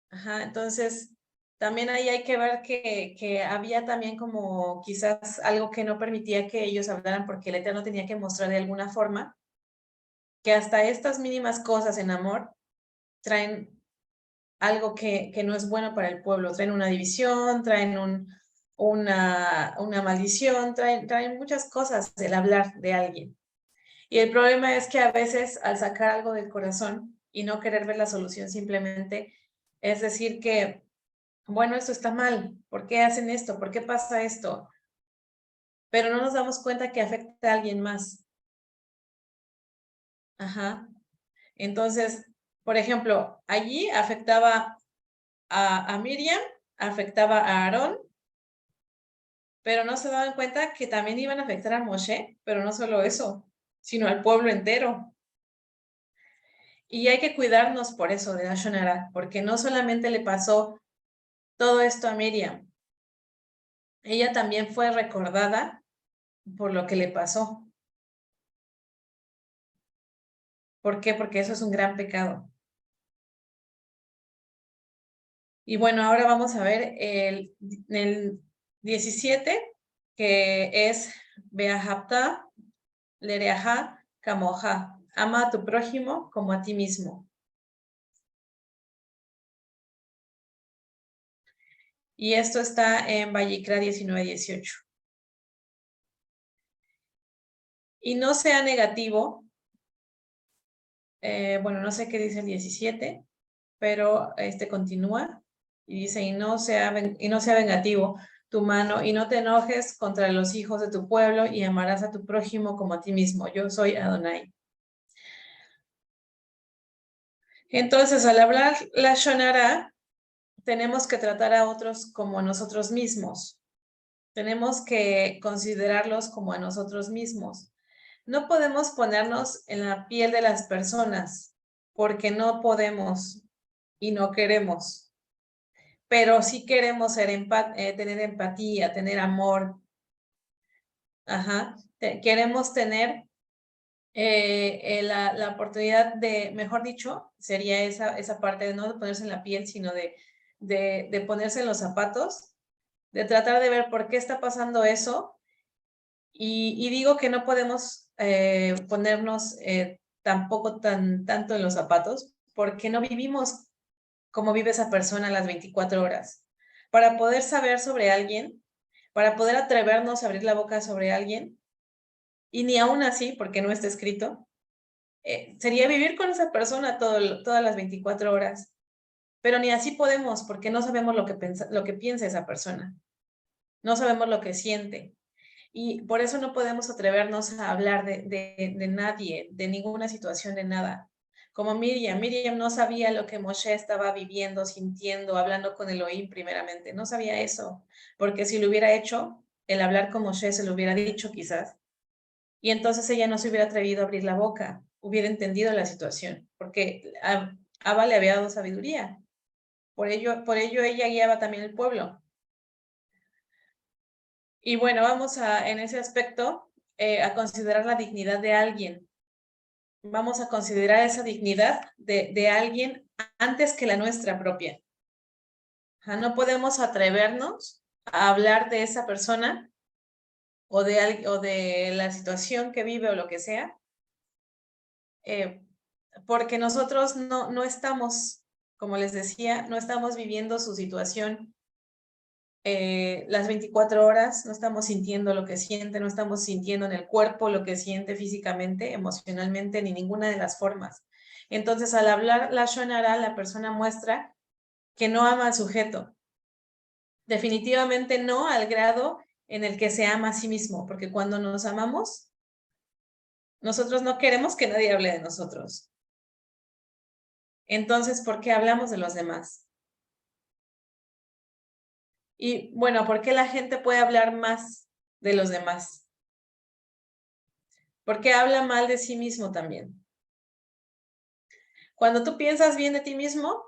Ajá, entonces también ahí hay que ver que había también como quizás algo que no permitía que ellos hablaran, porque el Eterno tenía que mostrar de alguna forma que hasta estas mínimas cosas en amor traen algo que no es bueno para el pueblo, traen una división, traen una maldición, traen muchas cosas el hablar de alguien. Y el problema es que a veces al sacar algo del corazón y no querer ver la solución, simplemente es decir que, bueno, esto está mal, ¿por qué hacen esto? ¿Por qué pasa esto? Pero no nos damos cuenta que afecta a alguien más. Ajá. Entonces, por ejemplo, allí afectaba a Miriam, afectaba a Aarón, pero no se daban cuenta que también iban a afectar a Moshe, pero no solo eso, sino al pueblo entero. Y hay que cuidarnos por eso de Lashon Hara, porque no solamente le pasó todo esto a Miriam, ella también fue recordada por lo que le pasó. ¿Por qué? Porque eso es un gran pecado. Y bueno, ahora vamos a ver el 17, que es Beahapta, Lereajá, Kamoja. Ama a tu prójimo como a ti mismo. Y esto está en Vallicra 19:18. Y no sea negativo. Bueno, no sé qué dice el 17, pero continúa y dice, y no sea vengativo tu mano, y no te enojes contra los hijos de tu pueblo, y amarás a tu prójimo como a ti mismo. Yo soy Adonai. Entonces, al hablar la Shonara, tenemos que tratar a otros como a nosotros mismos. Tenemos que considerarlos como a nosotros mismos. No podemos ponernos en la piel de las personas porque no podemos y no queremos, pero sí queremos tener empatía, tener amor. Ajá. Queremos tener la oportunidad de, mejor dicho, sería esa parte de no ponerse en la piel, sino de ponerse en los zapatos, de tratar de ver por qué está pasando eso. Y digo que no podemos ponernos tampoco tanto en los zapatos, porque no vivimos como vive esa persona las 24 horas. Para poder saber sobre alguien, para poder atrevernos a abrir la boca sobre alguien, y ni aún así, porque no está escrito, sería vivir con esa persona todas las 24 horas. Pero ni así podemos, porque no sabemos lo que piensa esa persona. No sabemos lo que siente. Y por eso no podemos atrevernos a hablar de nadie, de ninguna situación, de nada. Como Miriam no sabía lo que Moshe estaba viviendo, sintiendo, hablando con Elohim primeramente. No sabía eso, porque si lo hubiera hecho, el hablar con Moshe se lo hubiera dicho quizás. Y entonces ella no se hubiera atrevido a abrir la boca, hubiera entendido la situación, porque Abba le había dado sabiduría. Por ello ella guiaba también el pueblo. Y bueno, vamos en ese aspecto a considerar la dignidad de alguien. Vamos a considerar esa dignidad de alguien antes que la nuestra propia. No podemos atrevernos a hablar de esa persona o de la situación que vive o lo que sea, porque nosotros no estamos, como les decía, no estamos viviendo su situación las 24 horas, no estamos sintiendo lo que siente, no estamos sintiendo en el cuerpo lo que siente físicamente, emocionalmente, ni ninguna de las formas. Entonces, al hablar la Shonara, la persona muestra que no ama al sujeto. Definitivamente no al grado en el que se ama a sí mismo, porque cuando nos amamos, nosotros no queremos que nadie hable de nosotros. Entonces, ¿por qué hablamos de los demás? Y bueno, ¿por qué la gente puede hablar más de los demás? Porque habla mal de sí mismo también. Cuando tú piensas bien de ti mismo,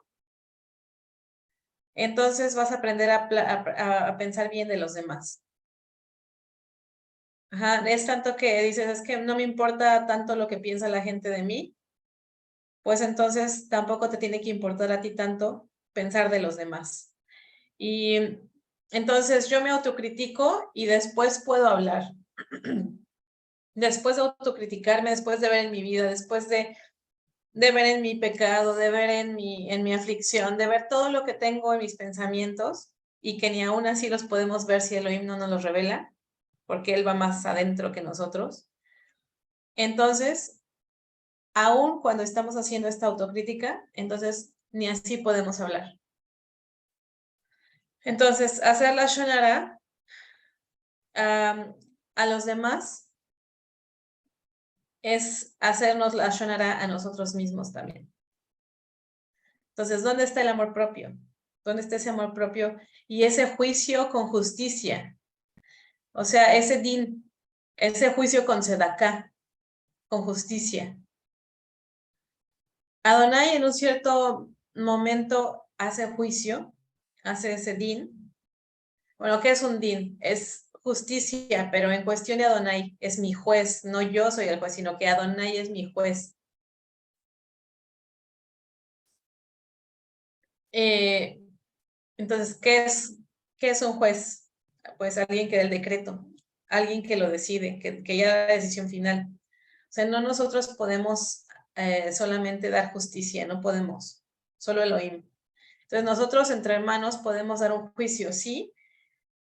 entonces vas a aprender a pensar bien de los demás. Ajá, es tanto que dices, es que no me importa tanto lo que piensa la gente de mí, pues entonces tampoco te tiene que importar a ti tanto pensar de los demás. Y entonces yo me autocritico y después puedo hablar. Después de autocriticarme, después de ver en mi vida, después de ver en mi pecado, de ver en mi aflicción, de ver todo lo que tengo en mis pensamientos y que ni aún así los podemos ver si Elohim no nos los revela, porque Él va más adentro que nosotros. Entonces, aún cuando estamos haciendo esta autocrítica, entonces ni así podemos hablar. Entonces, hacer la Shonara a los demás es hacernos la Shonara a nosotros mismos también. Entonces, ¿dónde está el amor propio? ¿Dónde está ese amor propio y ese juicio con justicia? O sea, ese din, ese juicio con sedaká, con justicia. Adonai en un cierto momento hace juicio, hace ese din. Bueno, ¿qué es un din? Es justicia, pero en cuestión de Adonai es mi juez, no yo soy el juez, sino que Adonai es mi juez. Entonces, ¿qué es un juez? Pues alguien que da el decreto, alguien que lo decide, que ya da la decisión final. O sea, no nosotros podemos solamente dar justicia, no podemos, solo Elohim. Entonces, nosotros entre hermanos podemos dar un juicio, sí,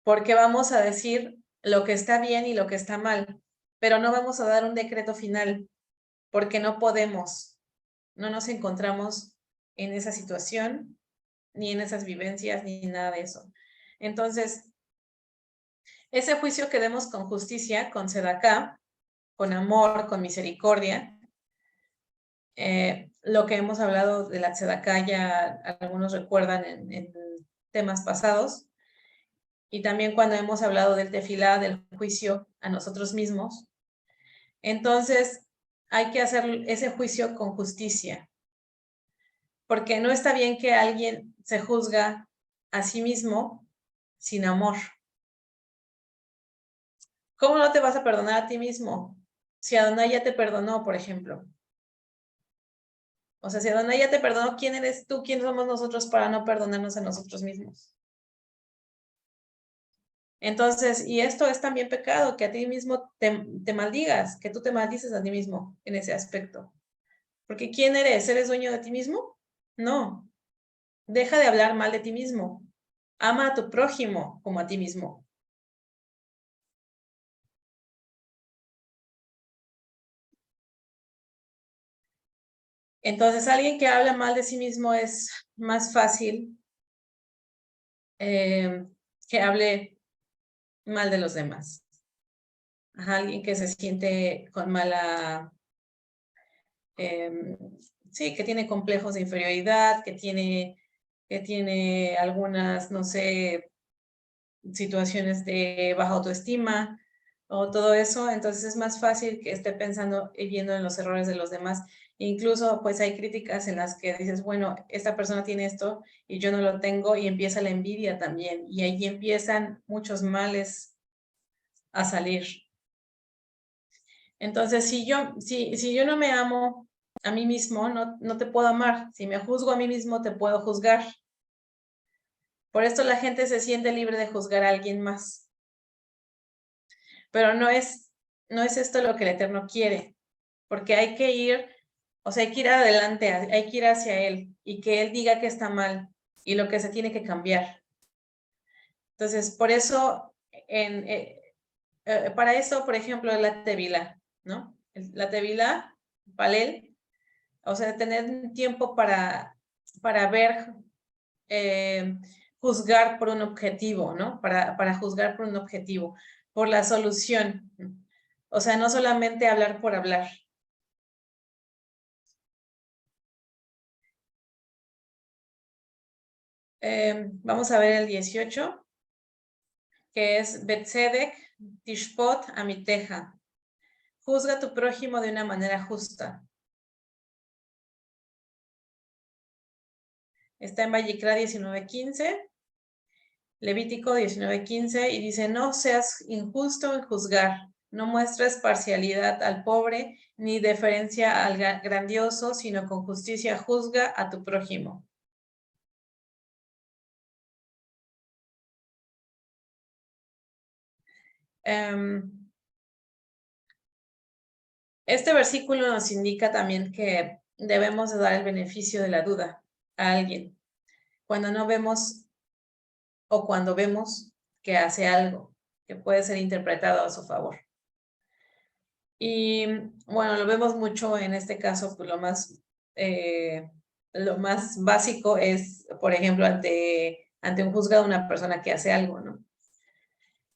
porque vamos a decir lo que está bien y lo que está mal, pero no vamos a dar un decreto final, porque no podemos, no nos encontramos en esa situación, ni en esas vivencias, ni nada de eso. Entonces, ese juicio que demos con justicia, con sedaká, con amor, con misericordia, lo que hemos hablado de la sedaká ya algunos recuerdan en temas pasados, y también cuando hemos hablado del tefilá, del juicio a nosotros mismos. Entonces, hay que hacer ese juicio con justicia, porque no está bien que alguien se juzga a sí mismo sin amor. ¿Cómo no te vas a perdonar a ti mismo? Si Adonai ya te perdonó, por ejemplo. O sea, si Adonai ya te perdonó, ¿quién eres tú? ¿Quién somos nosotros para no perdonarnos a nosotros mismos? Entonces, y esto es también pecado, que a ti mismo te maldigas, que tú te maldices a ti mismo en ese aspecto. Porque ¿quién eres? ¿Eres dueño de ti mismo? No. Deja de hablar mal de ti mismo. Ama a tu prójimo como a ti mismo. Entonces, alguien que habla mal de sí mismo es más fácil que hable mal de los demás. Ajá, alguien que se siente con mala, sí, que tiene complejos de inferioridad, que tiene algunas, no sé, situaciones de baja autoestima o todo eso, entonces es más fácil que esté pensando y viendo en los errores de los demás. Incluso pues hay críticas en las que dices, bueno, esta persona tiene esto y yo no lo tengo, y empieza la envidia también, y ahí empiezan muchos males a salir. Entonces, si yo no me amo a mí mismo, no te puedo amar. Si me juzgo a mí mismo, te puedo juzgar. Por esto la gente se siente libre de juzgar a alguien más. Pero no es esto lo que el Eterno quiere, porque hay que ir, o sea, hay que ir adelante, hay que ir hacia Él, y que Él diga que está mal y lo que se tiene que cambiar. Entonces, por eso, para eso, por ejemplo, la Tevilá, ¿no? La Tevilá, Palel, o sea, tener tiempo para ver, juzgar por un objetivo, ¿no? Para juzgar por un objetivo, por la solución. O sea, no solamente hablar por hablar. Vamos a ver el 18, que es Betzedek, Tishpot, Amiteja. Juzga a tu prójimo de una manera justa. Está en Vallicra 19:15, Levítico 19:15, y dice, no seas injusto en juzgar, no muestres parcialidad al pobre, ni deferencia al grandioso, sino con justicia juzga a tu prójimo. Este versículo nos indica también que debemos de dar el beneficio de la duda a alguien cuando no vemos, o cuando vemos que hace algo que puede ser interpretado a su favor. Y bueno, lo vemos mucho en este caso, pues lo más básico es, por ejemplo, ante un juzgado, una persona que hace algo, ¿no?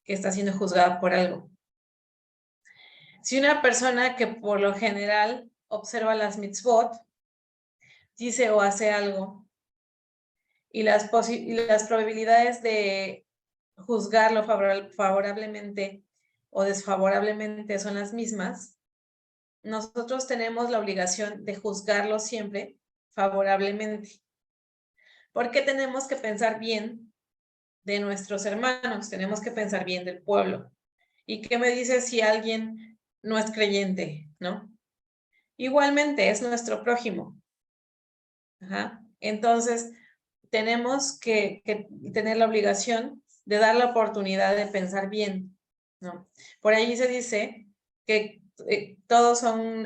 Que está siendo juzgada por algo. Si una persona que por lo general observa las mitzvot dice o hace algo, y las probabilidades de juzgarlo favorablemente o desfavorablemente son las mismas, nosotros tenemos la obligación de juzgarlo siempre favorablemente. Porque tenemos que pensar bien de nuestros hermanos, tenemos que pensar bien del pueblo. ¿Y qué me dice si alguien no es creyente, no? Igualmente es nuestro prójimo. Ajá. Entonces, tenemos que tener la obligación de dar la oportunidad de pensar bien, ¿no? Por ahí se dice que todos son,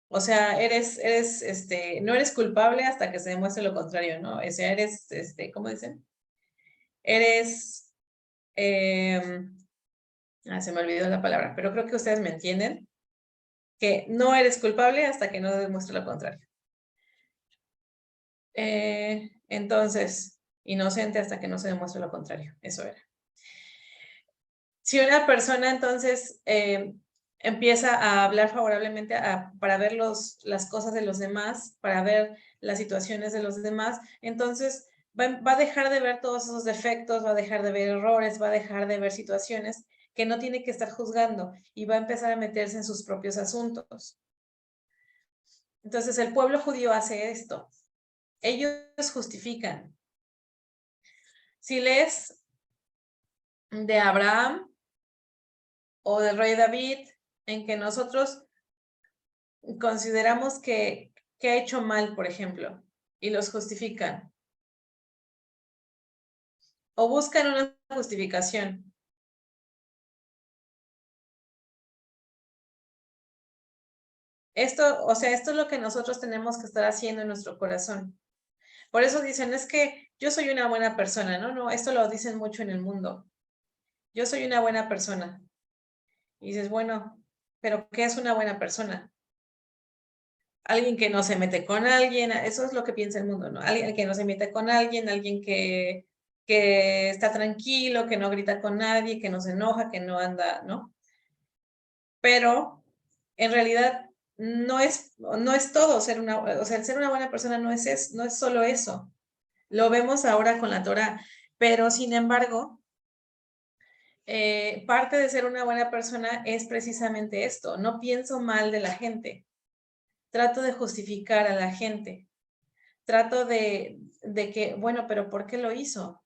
o sea, no eres culpable hasta que se demuestre lo contrario, ¿no? O sea, ¿cómo dicen? Eres, se me olvidó la palabra, pero creo que ustedes me entienden, que no eres culpable hasta que no demuestre lo contrario. Entonces, inocente hasta que no se demuestre lo contrario, eso era. Si una persona entonces empieza a hablar favorablemente para ver las cosas de los demás, para ver las situaciones de los demás, entonces va a dejar de ver todos esos defectos, va a dejar de ver errores, va a dejar de ver situaciones que no tiene que estar juzgando y va a empezar a meterse en sus propios asuntos. Entonces el pueblo judío hace esto. Ellos justifican. Si lees de Abraham o del rey David, en que nosotros consideramos que ha hecho mal, por ejemplo, y los justifican. O buscan una justificación. Esto es lo que nosotros tenemos que estar haciendo en nuestro corazón. Por eso dicen, es que yo soy una buena persona, ¿no? No, esto lo dicen mucho en el mundo. Yo soy una buena persona. Y dices, bueno, ¿pero qué es una buena persona? Alguien que no se mete con alguien, eso es lo que piensa el mundo, ¿no? Alguien que no se mete con alguien que está tranquilo, que no grita con nadie, que no se enoja, que no anda, ¿no? Pero en realidad no es todo ser el ser una buena persona no es solo eso. Lo vemos ahora con la Torá, pero sin embargo, parte de ser una buena persona es precisamente esto, no pienso mal de la gente, trato de justificar a la gente, trato de que, bueno, pero ¿por qué lo hizo?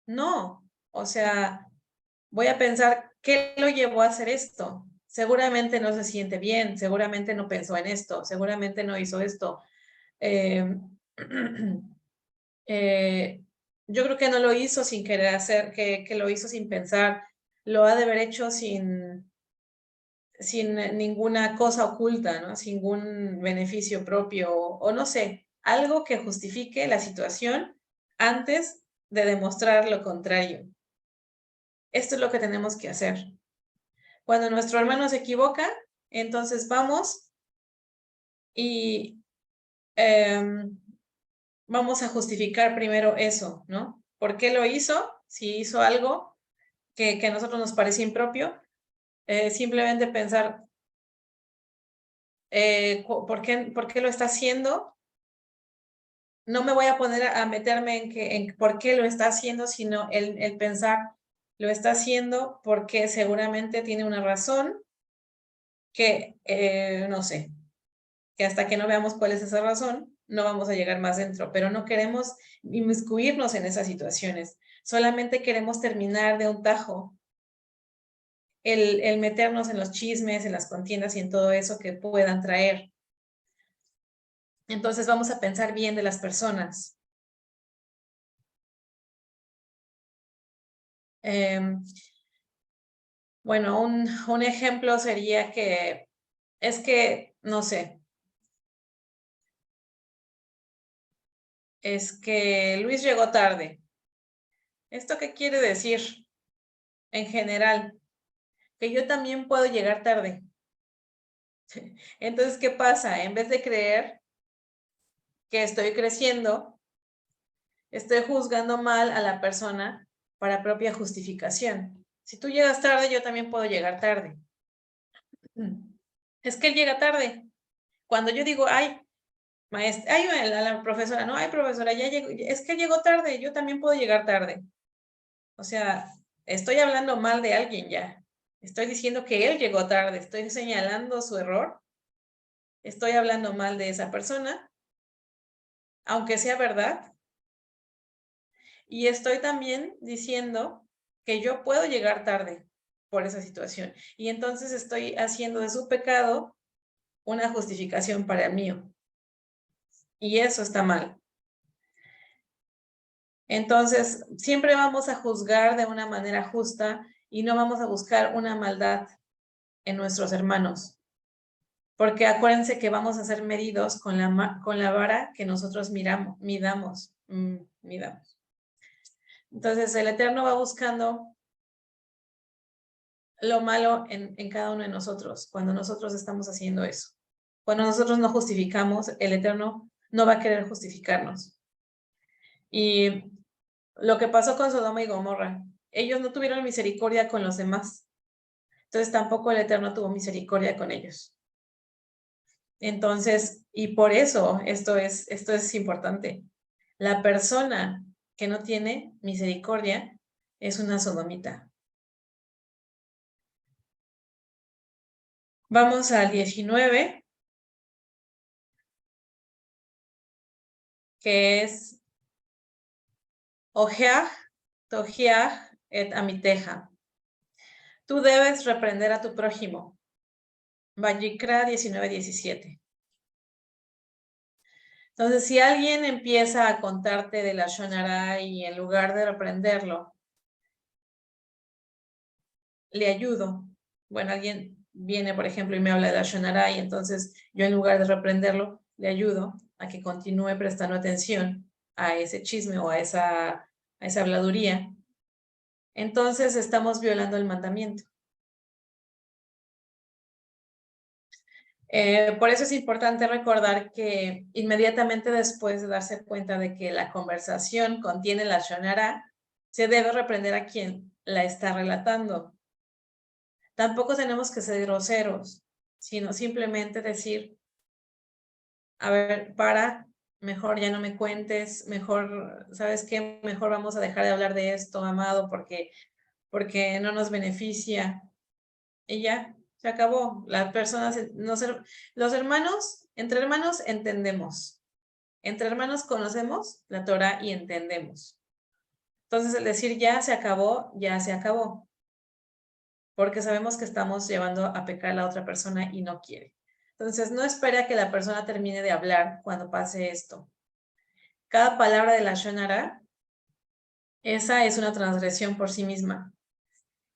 No, o sea, voy a pensar, ¿qué lo llevó a hacer esto? Seguramente no se siente bien, seguramente no pensó en esto, seguramente no hizo esto. Yo creo que no lo hizo sin querer hacer, que lo hizo sin pensar, lo ha de haber hecho sin ninguna cosa oculta, ¿no? Sin ningún beneficio propio o no sé, algo que justifique la situación antes de demostrar lo contrario. Esto es lo que tenemos que hacer. Cuando nuestro hermano se equivoca, entonces vamos y vamos a justificar primero eso, ¿no? ¿Por qué lo hizo? Si hizo algo que a nosotros nos parece impropio, simplemente pensar, ¿por qué lo está haciendo? No me voy a poner a meterme en por qué lo está haciendo, sino el pensar, lo está haciendo porque seguramente tiene una razón que, no sé, que hasta que no veamos cuál es esa razón, no vamos a llegar más dentro, pero no queremos inmiscuirnos en esas situaciones, solamente queremos terminar de un tajo el meternos en los chismes, en las contiendas y en todo eso que puedan traer. Entonces vamos a pensar bien de las personas. Bueno, un ejemplo sería que, no sé, es que Luis llegó tarde. ¿Esto qué quiere decir en general? Que yo también puedo llegar tarde. Entonces, ¿qué pasa? En vez de creer que estoy creciendo, estoy juzgando mal a la persona para propia justificación. Si tú llegas tarde, yo también puedo llegar tarde. Es que él llega tarde. Cuando yo digo, ay, maestra, ay, la profesora, no, ay, profesora, ya llegó, es que llegó tarde, yo también puedo llegar tarde. O sea, estoy hablando mal de alguien ya. Estoy diciendo que él llegó tarde, estoy señalando su error, estoy hablando mal de esa persona, aunque sea verdad. Y estoy también diciendo que yo puedo llegar tarde por esa situación. Y entonces estoy haciendo de su pecado una justificación para el mío. Y eso está mal. Entonces, siempre vamos a juzgar de una manera justa y no vamos a buscar una maldad en nuestros hermanos. Porque acuérdense que vamos a ser medidos con la vara que nosotros midamos. Entonces, el Eterno va buscando lo malo en cada uno de nosotros cuando nosotros estamos haciendo eso. Cuando nosotros no justificamos, el Eterno no va a querer justificarnos. Y lo que pasó con Sodoma y Gomorra, ellos no tuvieron misericordia con los demás. Entonces tampoco el Eterno tuvo misericordia con ellos. Entonces, y por eso esto es importante. La persona que no tiene misericordia es una sodomita. Vamos al 19, que es Ojeach, Tojiach et Amiteja. Tú debes reprender a tu prójimo. Vayikra 19:17. Entonces, si alguien empieza a contarte de la Shonara y en lugar de reprenderlo, le ayudo. Bueno, alguien viene, por ejemplo, y me habla de la Shonara y entonces yo en lugar de reprenderlo, le ayudo a que continúe prestando atención a ese chisme o a esa habladuría. Entonces estamos violando el mandamiento. Por eso es importante recordar que inmediatamente después de darse cuenta de que la conversación contiene la Shonara, se debe reprender a quien la está relatando. Tampoco tenemos que ser groseros, sino simplemente decir, a ver, mejor ya no me cuentes, mejor, ¿sabes qué? Mejor vamos a dejar de hablar de esto, amado, porque no nos beneficia. Y ya, se acabó. Las personas, los hermanos, entre hermanos entendemos. Entre hermanos conocemos la Torah y entendemos. Entonces, el decir ya se acabó, porque sabemos que estamos llevando a pecar a la otra persona y no quiere. Entonces, no espere a que la persona termine de hablar cuando pase esto. Cada palabra de la Shonara, esa es una transgresión por sí misma.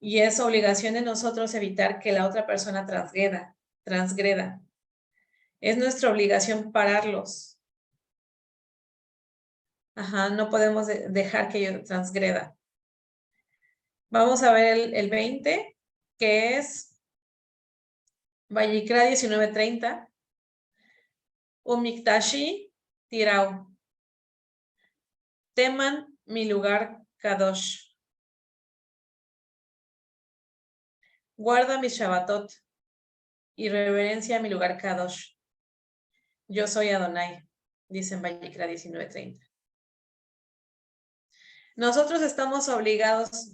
Y es obligación de nosotros evitar que la otra persona transgreda. Es nuestra obligación pararlos. No podemos dejar que ellos transgreda. Vamos a ver el 20, que es Vayikra 19:30. Umiktashi tirau. Teman mi lugar kadosh. Guarda mi Shabbatot y reverencia mi lugar kadosh. Yo soy Adonai, dice en Vayikra 19:30. Nosotros estamos obligados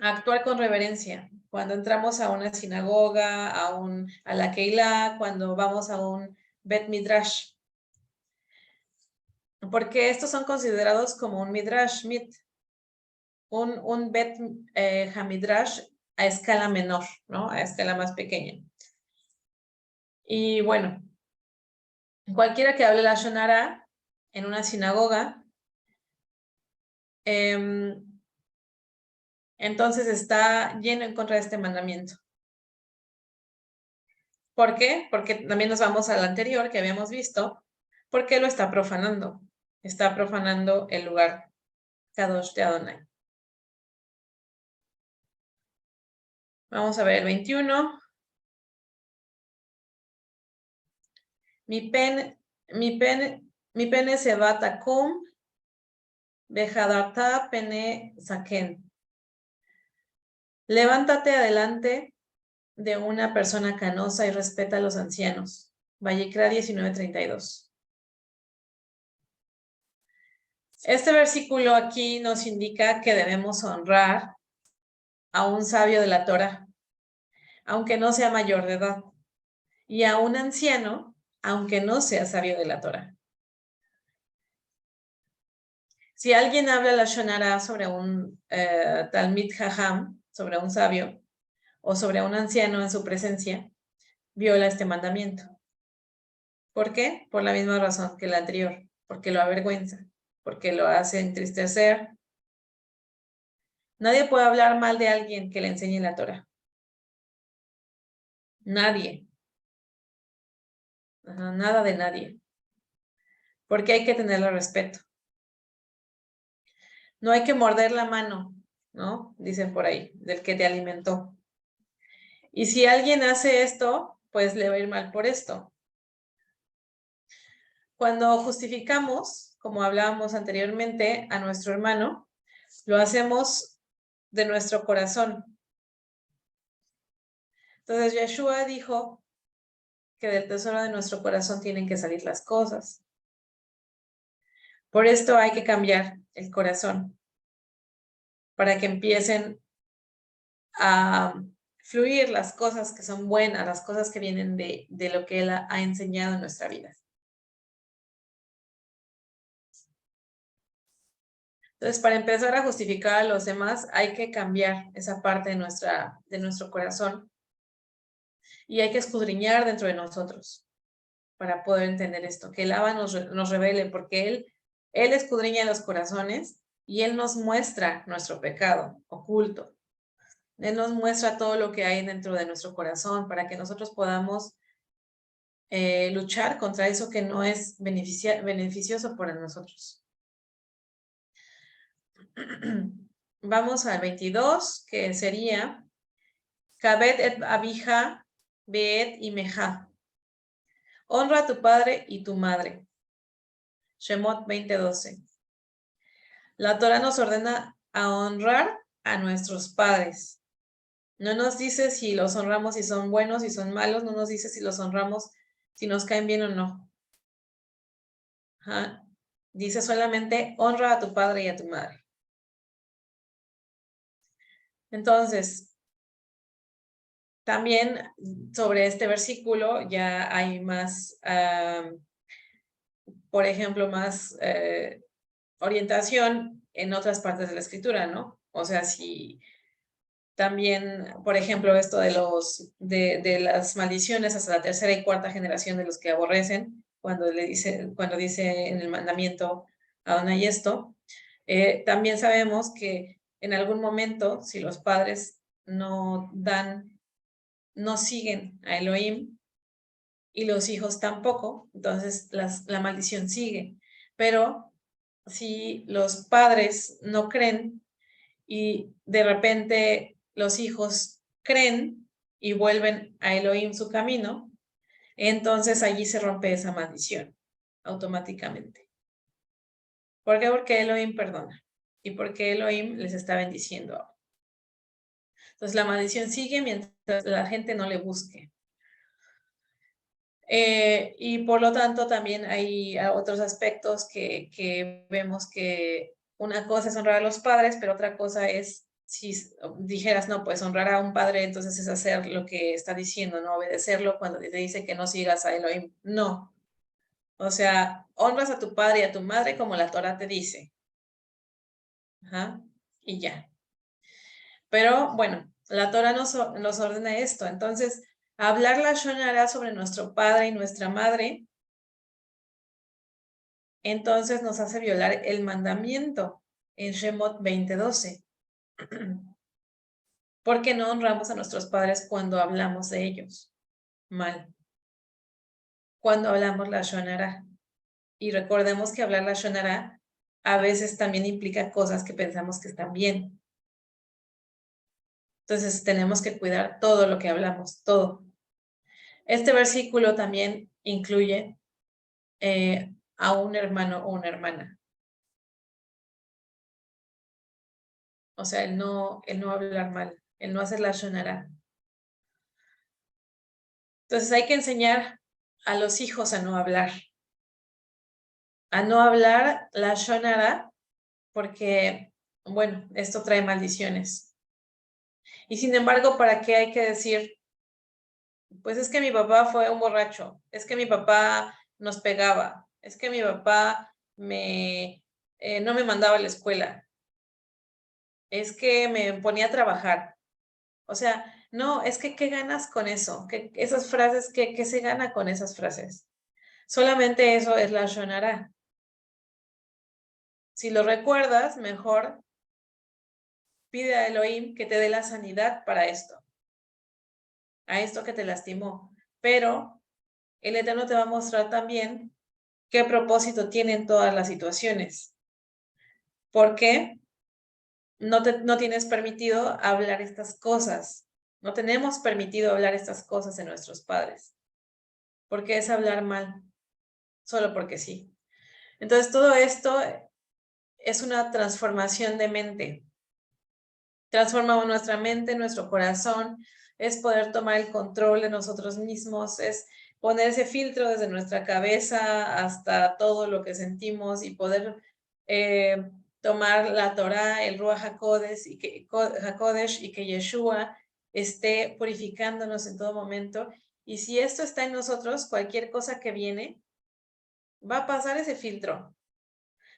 a actuar con reverencia cuando entramos a una sinagoga, a la Keilah, cuando vamos a un Bet Midrash. Porque estos son considerados como un Midrash, un Bet Hamidrash a escala menor, ¿no? A escala más pequeña. Y bueno, cualquiera que hable la Shonara en una sinagoga, entonces está lleno en contra de este mandamiento. ¿Por qué? Porque también nos vamos al anterior que habíamos visto, porque lo está profanando. Está profanando el lugar Kadosh de Adonai. Vamos a ver el 21. Mi pene se va takum, bejadarta pene saken. Levántate adelante de una persona canosa y respeta a los ancianos. Vayikra 19:32. Este versículo aquí nos indica que debemos honrar a un sabio de la Torah, aunque no sea mayor de edad, y a un anciano, aunque no sea sabio de la Torah. Si alguien habla la Shonara sobre un Talmid Jajam, sobre un sabio, o sobre un anciano en su presencia, viola este mandamiento. ¿Por qué? Por la misma razón que el anterior, porque lo avergüenza, porque lo hace entristecer. Nadie puede hablar mal de alguien que le enseñe la Torah. Nadie. Ajá, nada de nadie. Porque hay que tenerle respeto. No hay que morder la mano, ¿no? Dicen por ahí, del que te alimentó. Y si alguien hace esto, pues le va a ir mal por esto. Cuando justificamos, como hablábamos anteriormente, a nuestro hermano, lo hacemos de nuestro corazón. Entonces, Yeshua dijo que del tesoro de nuestro corazón tienen que salir las cosas. Por esto hay que cambiar el corazón, para que empiecen a fluir las cosas que son buenas, las cosas que vienen de lo que Él ha enseñado en nuestra vida. Entonces, para empezar a justificar a los demás, hay que cambiar esa parte de nuestro corazón y hay que escudriñar dentro de nosotros para poder entender esto, que el Abba nos revele, porque Él escudriña los corazones y Él nos muestra nuestro pecado oculto. Él nos muestra todo lo que hay dentro de nuestro corazón para que nosotros podamos luchar contra eso que no es beneficioso para nosotros. Vamos al 22, que sería Kabed et abija, beet y meja. Honra a tu padre y tu madre. Shemot 20:12. La Torah nos ordena a honrar a nuestros padres. No nos dice si los honramos si son buenos, si son malos. No nos dice si los honramos si nos caen bien o no. Ajá. Dice solamente honra a tu padre y a tu madre. Entonces, también sobre este versículo ya hay más, por ejemplo, más orientación en otras partes de la escritura, ¿no? O sea, si también, por ejemplo, esto de las maldiciones hasta la tercera y cuarta generación de los que aborrecen, cuando dice en el mandamiento Adonai esto, también sabemos que en algún momento, si los padres no siguen a Elohim y los hijos tampoco, entonces la maldición sigue. Pero si los padres no creen y de repente los hijos creen y vuelven a Elohim su camino, entonces allí se rompe esa maldición automáticamente. ¿Por qué? Porque Elohim perdona y porque Elohim les está bendiciendo ahora. Entonces la maldición sigue mientras la gente no le busque. Y por lo tanto también hay otros aspectos que vemos que una cosa es honrar a los padres, pero otra cosa es, si dijeras, no, pues honrar a un padre, entonces es hacer lo que está diciendo, no obedecerlo cuando te dice que no sigas a Elohim. No. O sea, honras a tu padre y a tu madre como la Torah te dice. Ajá. Y ya. Pero bueno, la Torah nos ordena esto. Entonces, hablar la Lashon Hara sobre nuestro padre y nuestra madre, entonces nos hace violar el mandamiento en Shemot 20:12. Porque no honramos a nuestros padres cuando hablamos de ellos mal. Cuando hablamos la Lashon Hara. Y recordemos que hablar la Lashon Hara a veces también implica cosas que pensamos que están bien. Entonces tenemos que cuidar todo lo que hablamos, todo. Este versículo también incluye a un hermano o una hermana. O sea, el no hablar mal, el no hacer la Lashon Hara. Entonces hay que enseñar a los hijos a no hablar la Lashon Hara, porque, bueno, esto trae maldiciones. Y sin embargo, ¿para qué hay que decir? Pues es que mi papá fue un borracho, es que mi papá nos pegaba, es que mi papá no me mandaba a la escuela, es que me ponía a trabajar. O sea, no, es que ¿qué ganas con eso? Esas frases, ¿qué se gana con esas frases? Solamente eso es la Lashon Hara. Si lo recuerdas, mejor pide a Elohim que te dé la sanidad para esto, a esto que te lastimó. Pero el Eterno te va a mostrar también qué propósito tienen todas las situaciones. ¿Por qué no tienes permitido hablar estas cosas? No tenemos permitido hablar estas cosas de nuestros padres. Porque es hablar mal, solo porque sí. Entonces, todo esto es una transformación de mente. Transformamos nuestra mente, nuestro corazón, es poder tomar el control de nosotros mismos, es poner ese filtro desde nuestra cabeza hasta todo lo que sentimos y poder tomar la Torah, el Ruach HaKodesh y que Yeshua esté purificándonos en todo momento. Y si esto está en nosotros, cualquier cosa que viene, va a pasar ese filtro.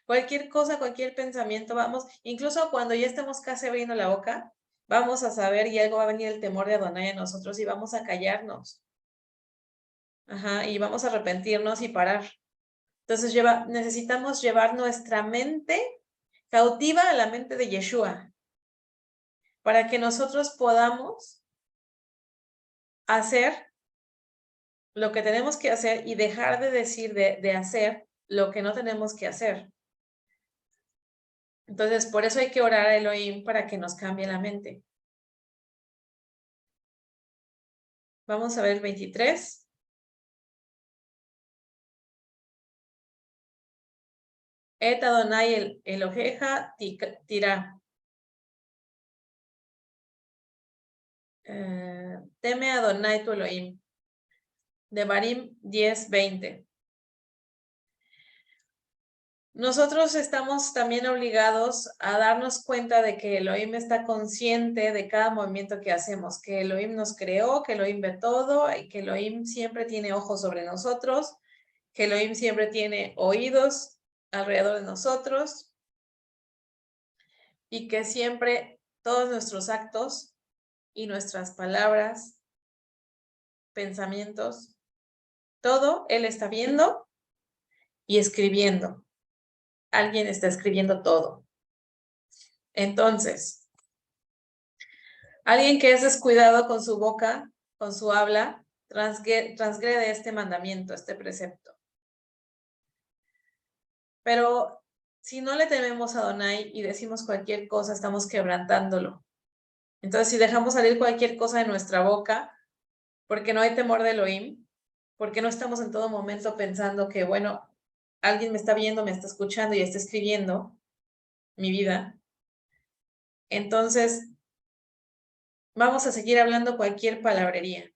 Cualquier cosa, cualquier pensamiento, vamos, incluso cuando ya estemos casi abriendo la boca, vamos a saber y algo va a venir el temor de Adonai en nosotros y vamos a callarnos. Ajá, y vamos a arrepentirnos y parar. Entonces necesitamos llevar nuestra mente cautiva a la mente de Yeshua para que nosotros podamos hacer lo que tenemos que hacer y dejar de decir, de hacer lo que no tenemos que hacer. Entonces, por eso hay que orar a Elohim para que nos cambie la mente. Vamos a ver el 23. Et Adonai Eloheja tira. Teme a Adonai tu Elohim. Devarim 10:20. Nosotros estamos también obligados a darnos cuenta de que Elohim está consciente de cada movimiento que hacemos, que Elohim nos creó, que Elohim ve todo y que Elohim siempre tiene ojos sobre nosotros, que Elohim siempre tiene oídos alrededor de nosotros y que siempre todos nuestros actos y nuestras palabras, pensamientos, todo Él está viendo y escribiendo. Alguien está escribiendo todo. Entonces, alguien que es descuidado con su boca, con su habla, transgrede este mandamiento, este precepto. Pero si no le tememos a Adonai y decimos cualquier cosa, estamos quebrantándolo. Entonces, si dejamos salir cualquier cosa de nuestra boca, porque no hay temor de Elohim, porque no estamos en todo momento pensando que, bueno, alguien me está viendo, me está escuchando y está escribiendo mi vida, entonces vamos a seguir hablando cualquier palabrería.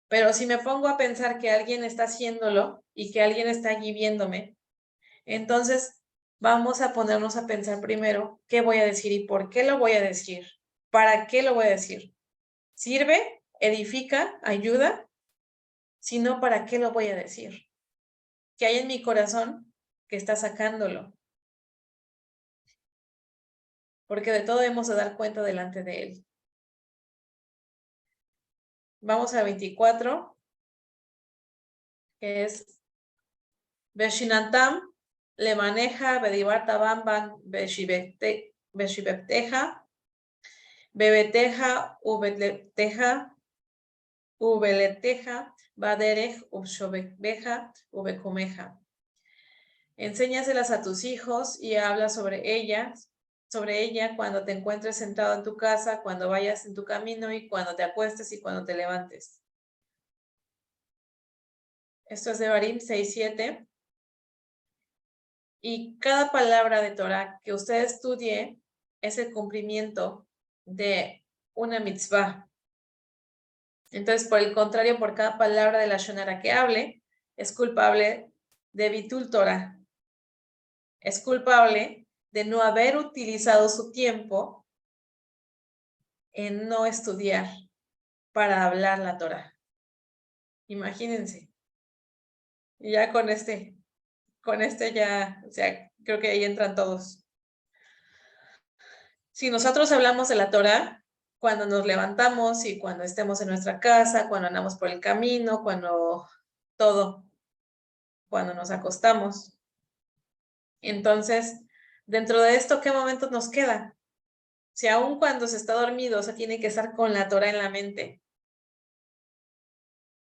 Pero si me pongo a pensar que alguien está haciéndolo y que alguien está allí viéndome, entonces vamos a ponernos a pensar primero qué voy a decir y por qué lo voy a decir. ¿Para qué lo voy a decir? ¿Sirve? ¿Edifica? ¿Ayuda? Si no, ¿para qué lo voy a decir? ¿Qué hay en mi corazón que está sacándolo? Porque de todo hemos de dar cuenta delante de Él. Vamos a 24, que es Beshinantam, le maneja, Bedibarta Bamban, Beshibepteja, Bebeteja, Ubeleteja, Baderech, Ubshobebeja, Ubecumeja. Enséñaselas a tus hijos y habla sobre ella cuando te encuentres sentado en tu casa, cuando vayas en tu camino y cuando te acuestes y cuando te levantes. Esto es de Devarim 6:7. Y cada palabra de Torah que usted estudie es el cumplimiento de una mitzvah. Entonces, por el contrario, por cada palabra de la Shonara que hable, es culpable de Bitul Torah. Es culpable de no haber utilizado su tiempo en no estudiar para hablar la Torah. Imagínense. Y ya con este ya, o sea, creo que ahí entran todos. Si nosotros hablamos de la Torah, cuando nos levantamos y cuando estemos en nuestra casa, cuando andamos por el camino, cuando nos acostamos, Entonces, dentro de esto, ¿qué momentos nos queda? Si aún cuando se está dormido, se tiene que estar con la Torah en la mente.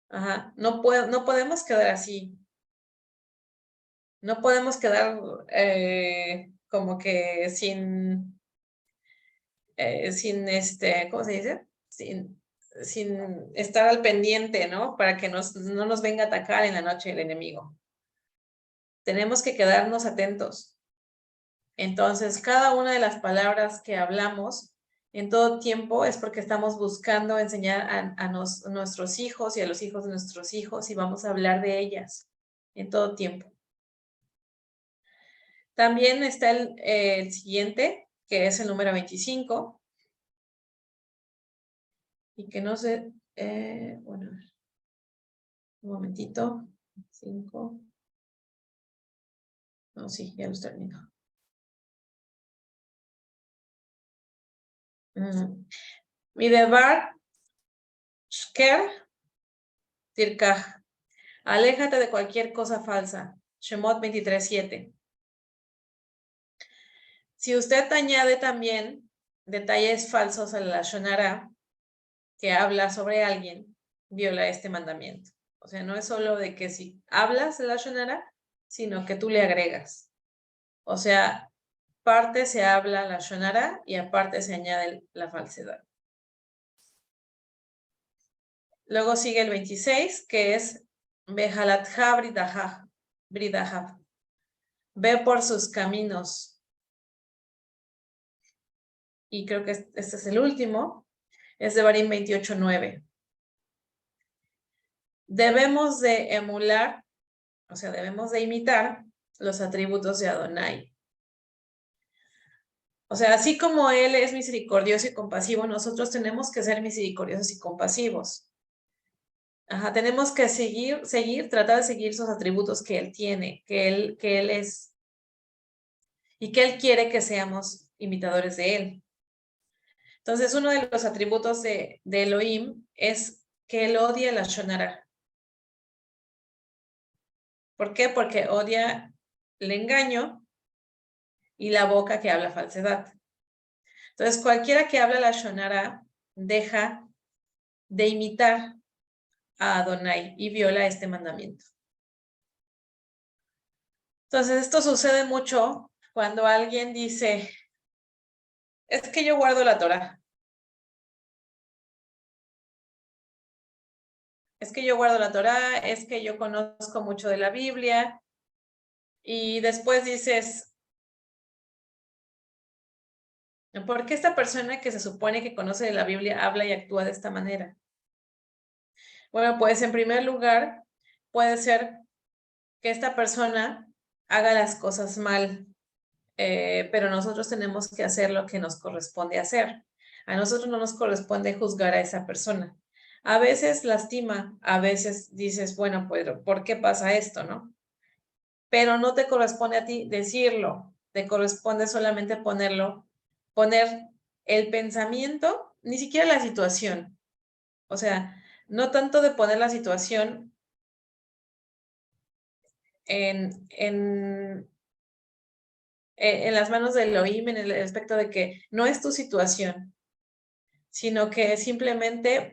Ajá. No podemos quedar así. No podemos quedar como que sin ¿cómo se dice? Sin estar al pendiente, ¿no? Para que no nos venga a atacar en la noche el enemigo. Tenemos que quedarnos atentos. Entonces, cada una de las palabras que hablamos en todo tiempo es porque estamos buscando enseñar a nuestros hijos y a los hijos de nuestros hijos y vamos a hablar de ellas en todo tiempo. También está el siguiente, que es el número 25. Y que no sé, bueno, un momentito. 5. No, sí, ya los termino. Midebar, Shker, Tirkaj. Aléjate de cualquier cosa falsa. Shemot 23:7. Si usted añade también detalles falsos a la Lashon Hara, que habla sobre alguien, viola este mandamiento. O sea, no es solo de que si hablas la Lashon Hara, sino que tú le agregas. O sea, parte se habla la Lashon Hara y aparte se añade la falsedad. Luego sigue el 26, que es Behalatja Bridahav. Ve por sus caminos. Y creo que este es el último. Es de Devarim 28:9. Debemos de emular, o sea, debemos de imitar los atributos de Adonai. O sea, así como Él es misericordioso y compasivo, nosotros tenemos que ser misericordiosos y compasivos. Ajá, tenemos que tratar de seguir sus atributos que Él tiene, que Él es, y que Él quiere que seamos imitadores de Él. Entonces, uno de los atributos de Elohim es que Él odia la Lashon Hara. ¿Por qué? Porque odia el engaño y la boca que habla falsedad. Entonces, cualquiera que habla la Lashon Hara deja de imitar a Adonai y viola este mandamiento. Entonces, esto sucede mucho cuando alguien dice, es que yo guardo la Torah. Es que yo guardo la Torah, es que yo conozco mucho de la Biblia. Y después dices, ¿por qué esta persona que se supone que conoce de la Biblia habla y actúa de esta manera? Bueno, pues en primer lugar, puede ser que esta persona haga las cosas mal, pero nosotros tenemos que hacer lo que nos corresponde hacer. A nosotros no nos corresponde juzgar a esa persona. A veces lastima, a veces dices, bueno, pues, ¿por qué pasa esto, no? Pero no te corresponde a ti decirlo, te corresponde solamente poner el pensamiento, ni siquiera la situación. O sea, no tanto de poner la situación en las manos del Elohim, en el aspecto de que no es tu situación, sino que simplemente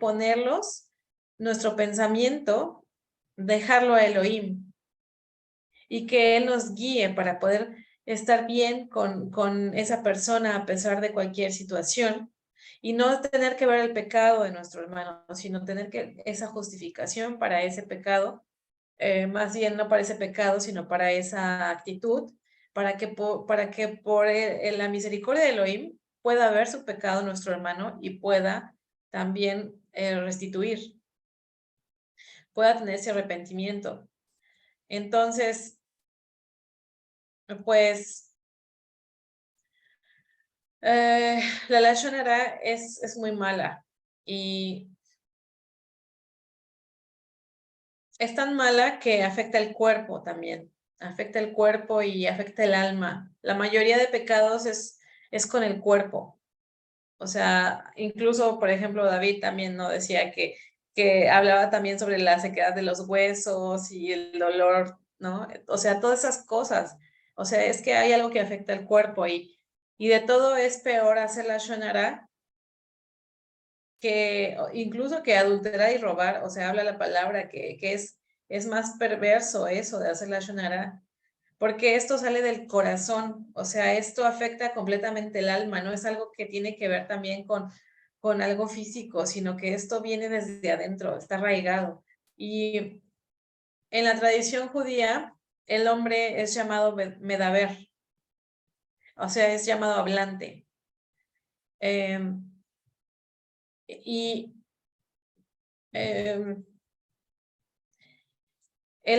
nuestro pensamiento, dejarlo a Elohim y que Él nos guíe para poder estar bien con esa persona a pesar de cualquier situación y no tener que ver el pecado de nuestro hermano, sino tener esa justificación para ese pecado, más bien no para ese pecado, sino para esa actitud, para que por la misericordia de Elohim pueda ver su pecado nuestro hermano y pueda también restituir, pueda tener ese arrepentimiento. Entonces, pues, la Lashon Hara es muy mala y es tan mala que afecta el cuerpo también, afecta el cuerpo y afecta el alma. La mayoría de pecados es con el cuerpo. O sea, incluso, por ejemplo, David también no decía que hablaba también sobre la sequedad de los huesos y el dolor, ¿no? O sea, todas esas cosas. O sea, es que hay algo que afecta al cuerpo y de todo es peor hacer la shonara que incluso que adulterar y robar. O sea, habla la palabra que es más perverso eso de hacer la shonara, porque esto sale del corazón. O sea, esto afecta completamente el alma, no es algo que tiene que ver también con algo físico, sino que esto viene desde adentro, está arraigado. Y en la tradición judía, el hombre es llamado medaber, o sea, es llamado hablante. Y el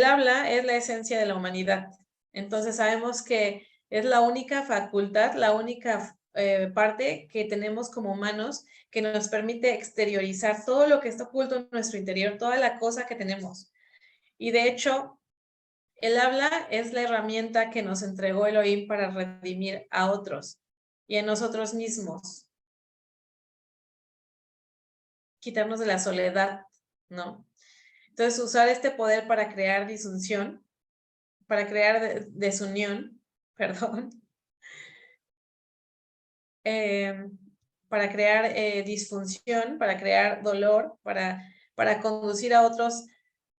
habla es la esencia de la humanidad. Entonces sabemos que es la única facultad, la única parte que tenemos como humanos que nos permite exteriorizar todo lo que está oculto en nuestro interior, toda la cosa que tenemos. Y de hecho, el habla es la herramienta que nos entregó Elohim para redimir a otros y a nosotros mismos. Quitarnos de la soledad, ¿no? Entonces, usar este poder para crear disunción, para crear desunión, perdón, para crear disfunción, para crear dolor, para conducir a otros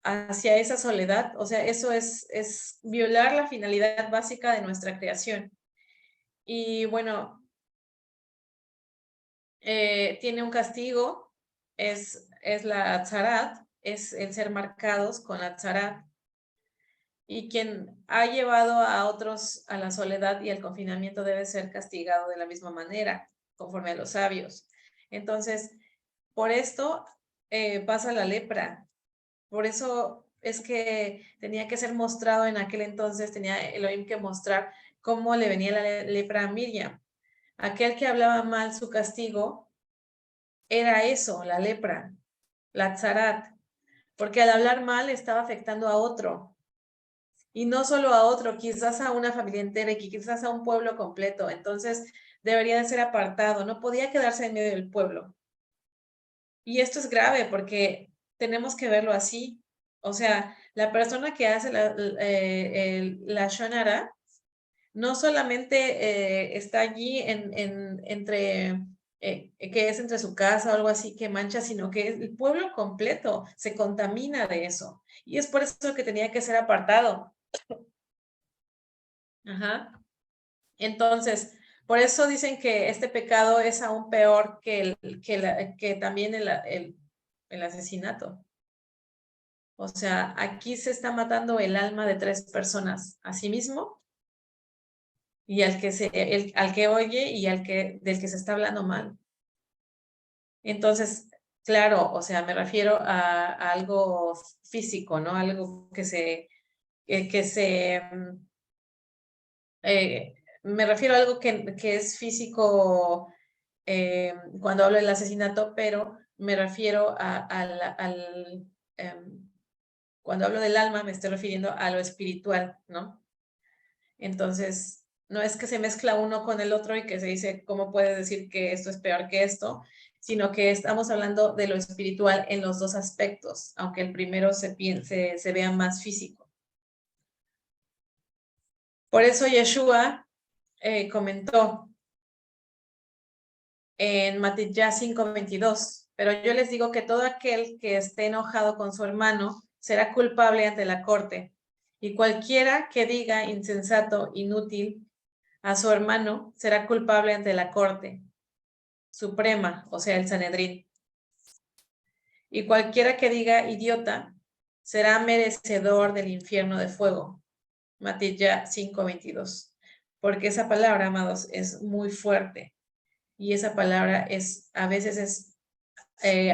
hacia esa soledad. O sea, eso es violar la finalidad básica de nuestra creación. Y bueno, tiene un castigo, es la tzarat, es el ser marcados con la tzarat. Y quien ha llevado a otros a la soledad y al confinamiento debe ser castigado de la misma manera, conforme a los sabios. Entonces, por esto pasa la lepra. Por eso es que tenía que ser mostrado en aquel entonces, tenía Elohim que mostrar cómo le venía la lepra a Miriam. Aquel que hablaba mal, su castigo era eso, la lepra, la tzarat, porque al hablar mal estaba afectando a otro. Y no solo a otro, quizás a una familia entera y quizás a un pueblo completo. Entonces, debería de ser apartado, no podía quedarse en medio del pueblo. Y esto es grave porque tenemos que verlo así. O sea, la persona que hace la shonara no solamente está allí entre, que es entre su casa o algo así que mancha, sino que el pueblo completo se contamina de eso. Y es por eso que tenía que ser apartado. Ajá. Entonces, por eso dicen que este pecado es aún peor que también el asesinato. O sea, aquí se está matando el alma de 3 personas, a sí mismo y al que oye y del que se está hablando mal. Entonces, claro, o sea, me refiero a algo físico, ¿no? Algo me refiero a algo que es físico cuando hablo del asesinato, pero me refiero cuando hablo del alma, me estoy refiriendo a lo espiritual, ¿no? Entonces, no es que se mezcla uno con el otro y que se dice, ¿cómo puedes decir que esto es peor que esto? Sino que estamos hablando de lo espiritual en los dos aspectos, aunque el primero se vea más físico. Por eso Yeshua comentó en Mateo 5:22, pero yo les digo que todo aquel que esté enojado con su hermano será culpable ante la corte, y cualquiera que diga insensato, inútil a su hermano será culpable ante la corte suprema, o sea, el Sanedrín. Y cualquiera que diga idiota será merecedor del infierno de fuego. Mateo 5:22. Porque esa palabra, amados, es muy fuerte. Y esa palabra a veces es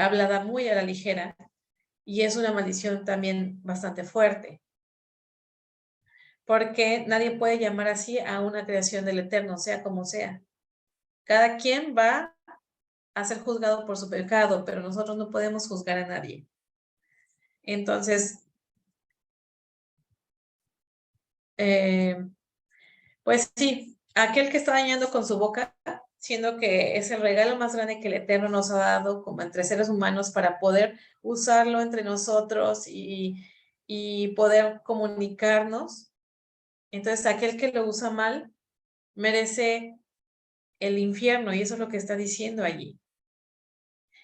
hablada muy a la ligera y es una maldición también bastante fuerte. Porque nadie puede llamar así a una creación del Eterno, sea como sea. Cada quien va a ser juzgado por su pecado, pero nosotros no podemos juzgar a nadie. Entonces, pues sí, aquel que está dañando con su boca, siendo que es el regalo más grande que el Eterno nos ha dado como entre seres humanos para poder usarlo entre nosotros y poder comunicarnos, Entonces, aquel que lo usa mal merece el infierno, y eso es lo que está diciendo allí.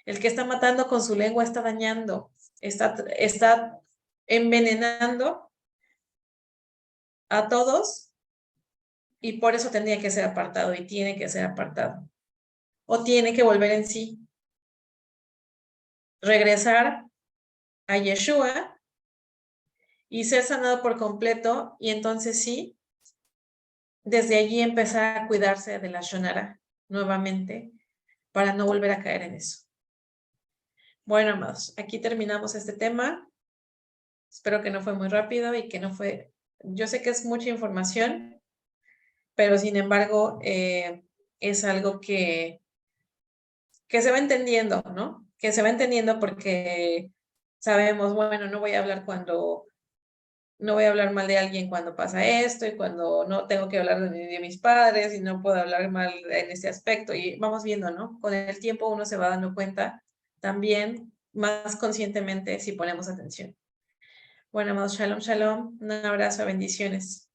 El que está matando con su lengua está dañando, está envenenando a todos, y por eso tendría que ser apartado y tiene que ser apartado. O tiene que volver en sí, regresar a Yeshua y ser sanado por completo, y entonces sí, desde allí empezar a cuidarse de la Shonara nuevamente para no volver a caer en eso. Bueno, amados, aquí terminamos este tema. Espero que no fue muy rápido y que no fue... Yo sé que es mucha información, pero sin embargo es algo que se va entendiendo, ¿no? Que se va entendiendo porque sabemos, bueno, no voy a hablar mal de alguien cuando pasa esto, y cuando no tengo que hablar de mis padres y no puedo hablar mal en este aspecto, y vamos viendo, ¿no? Con el tiempo uno se va dando cuenta también más conscientemente si ponemos atención. Bueno, amados, shalom, shalom, un abrazo, bendiciones.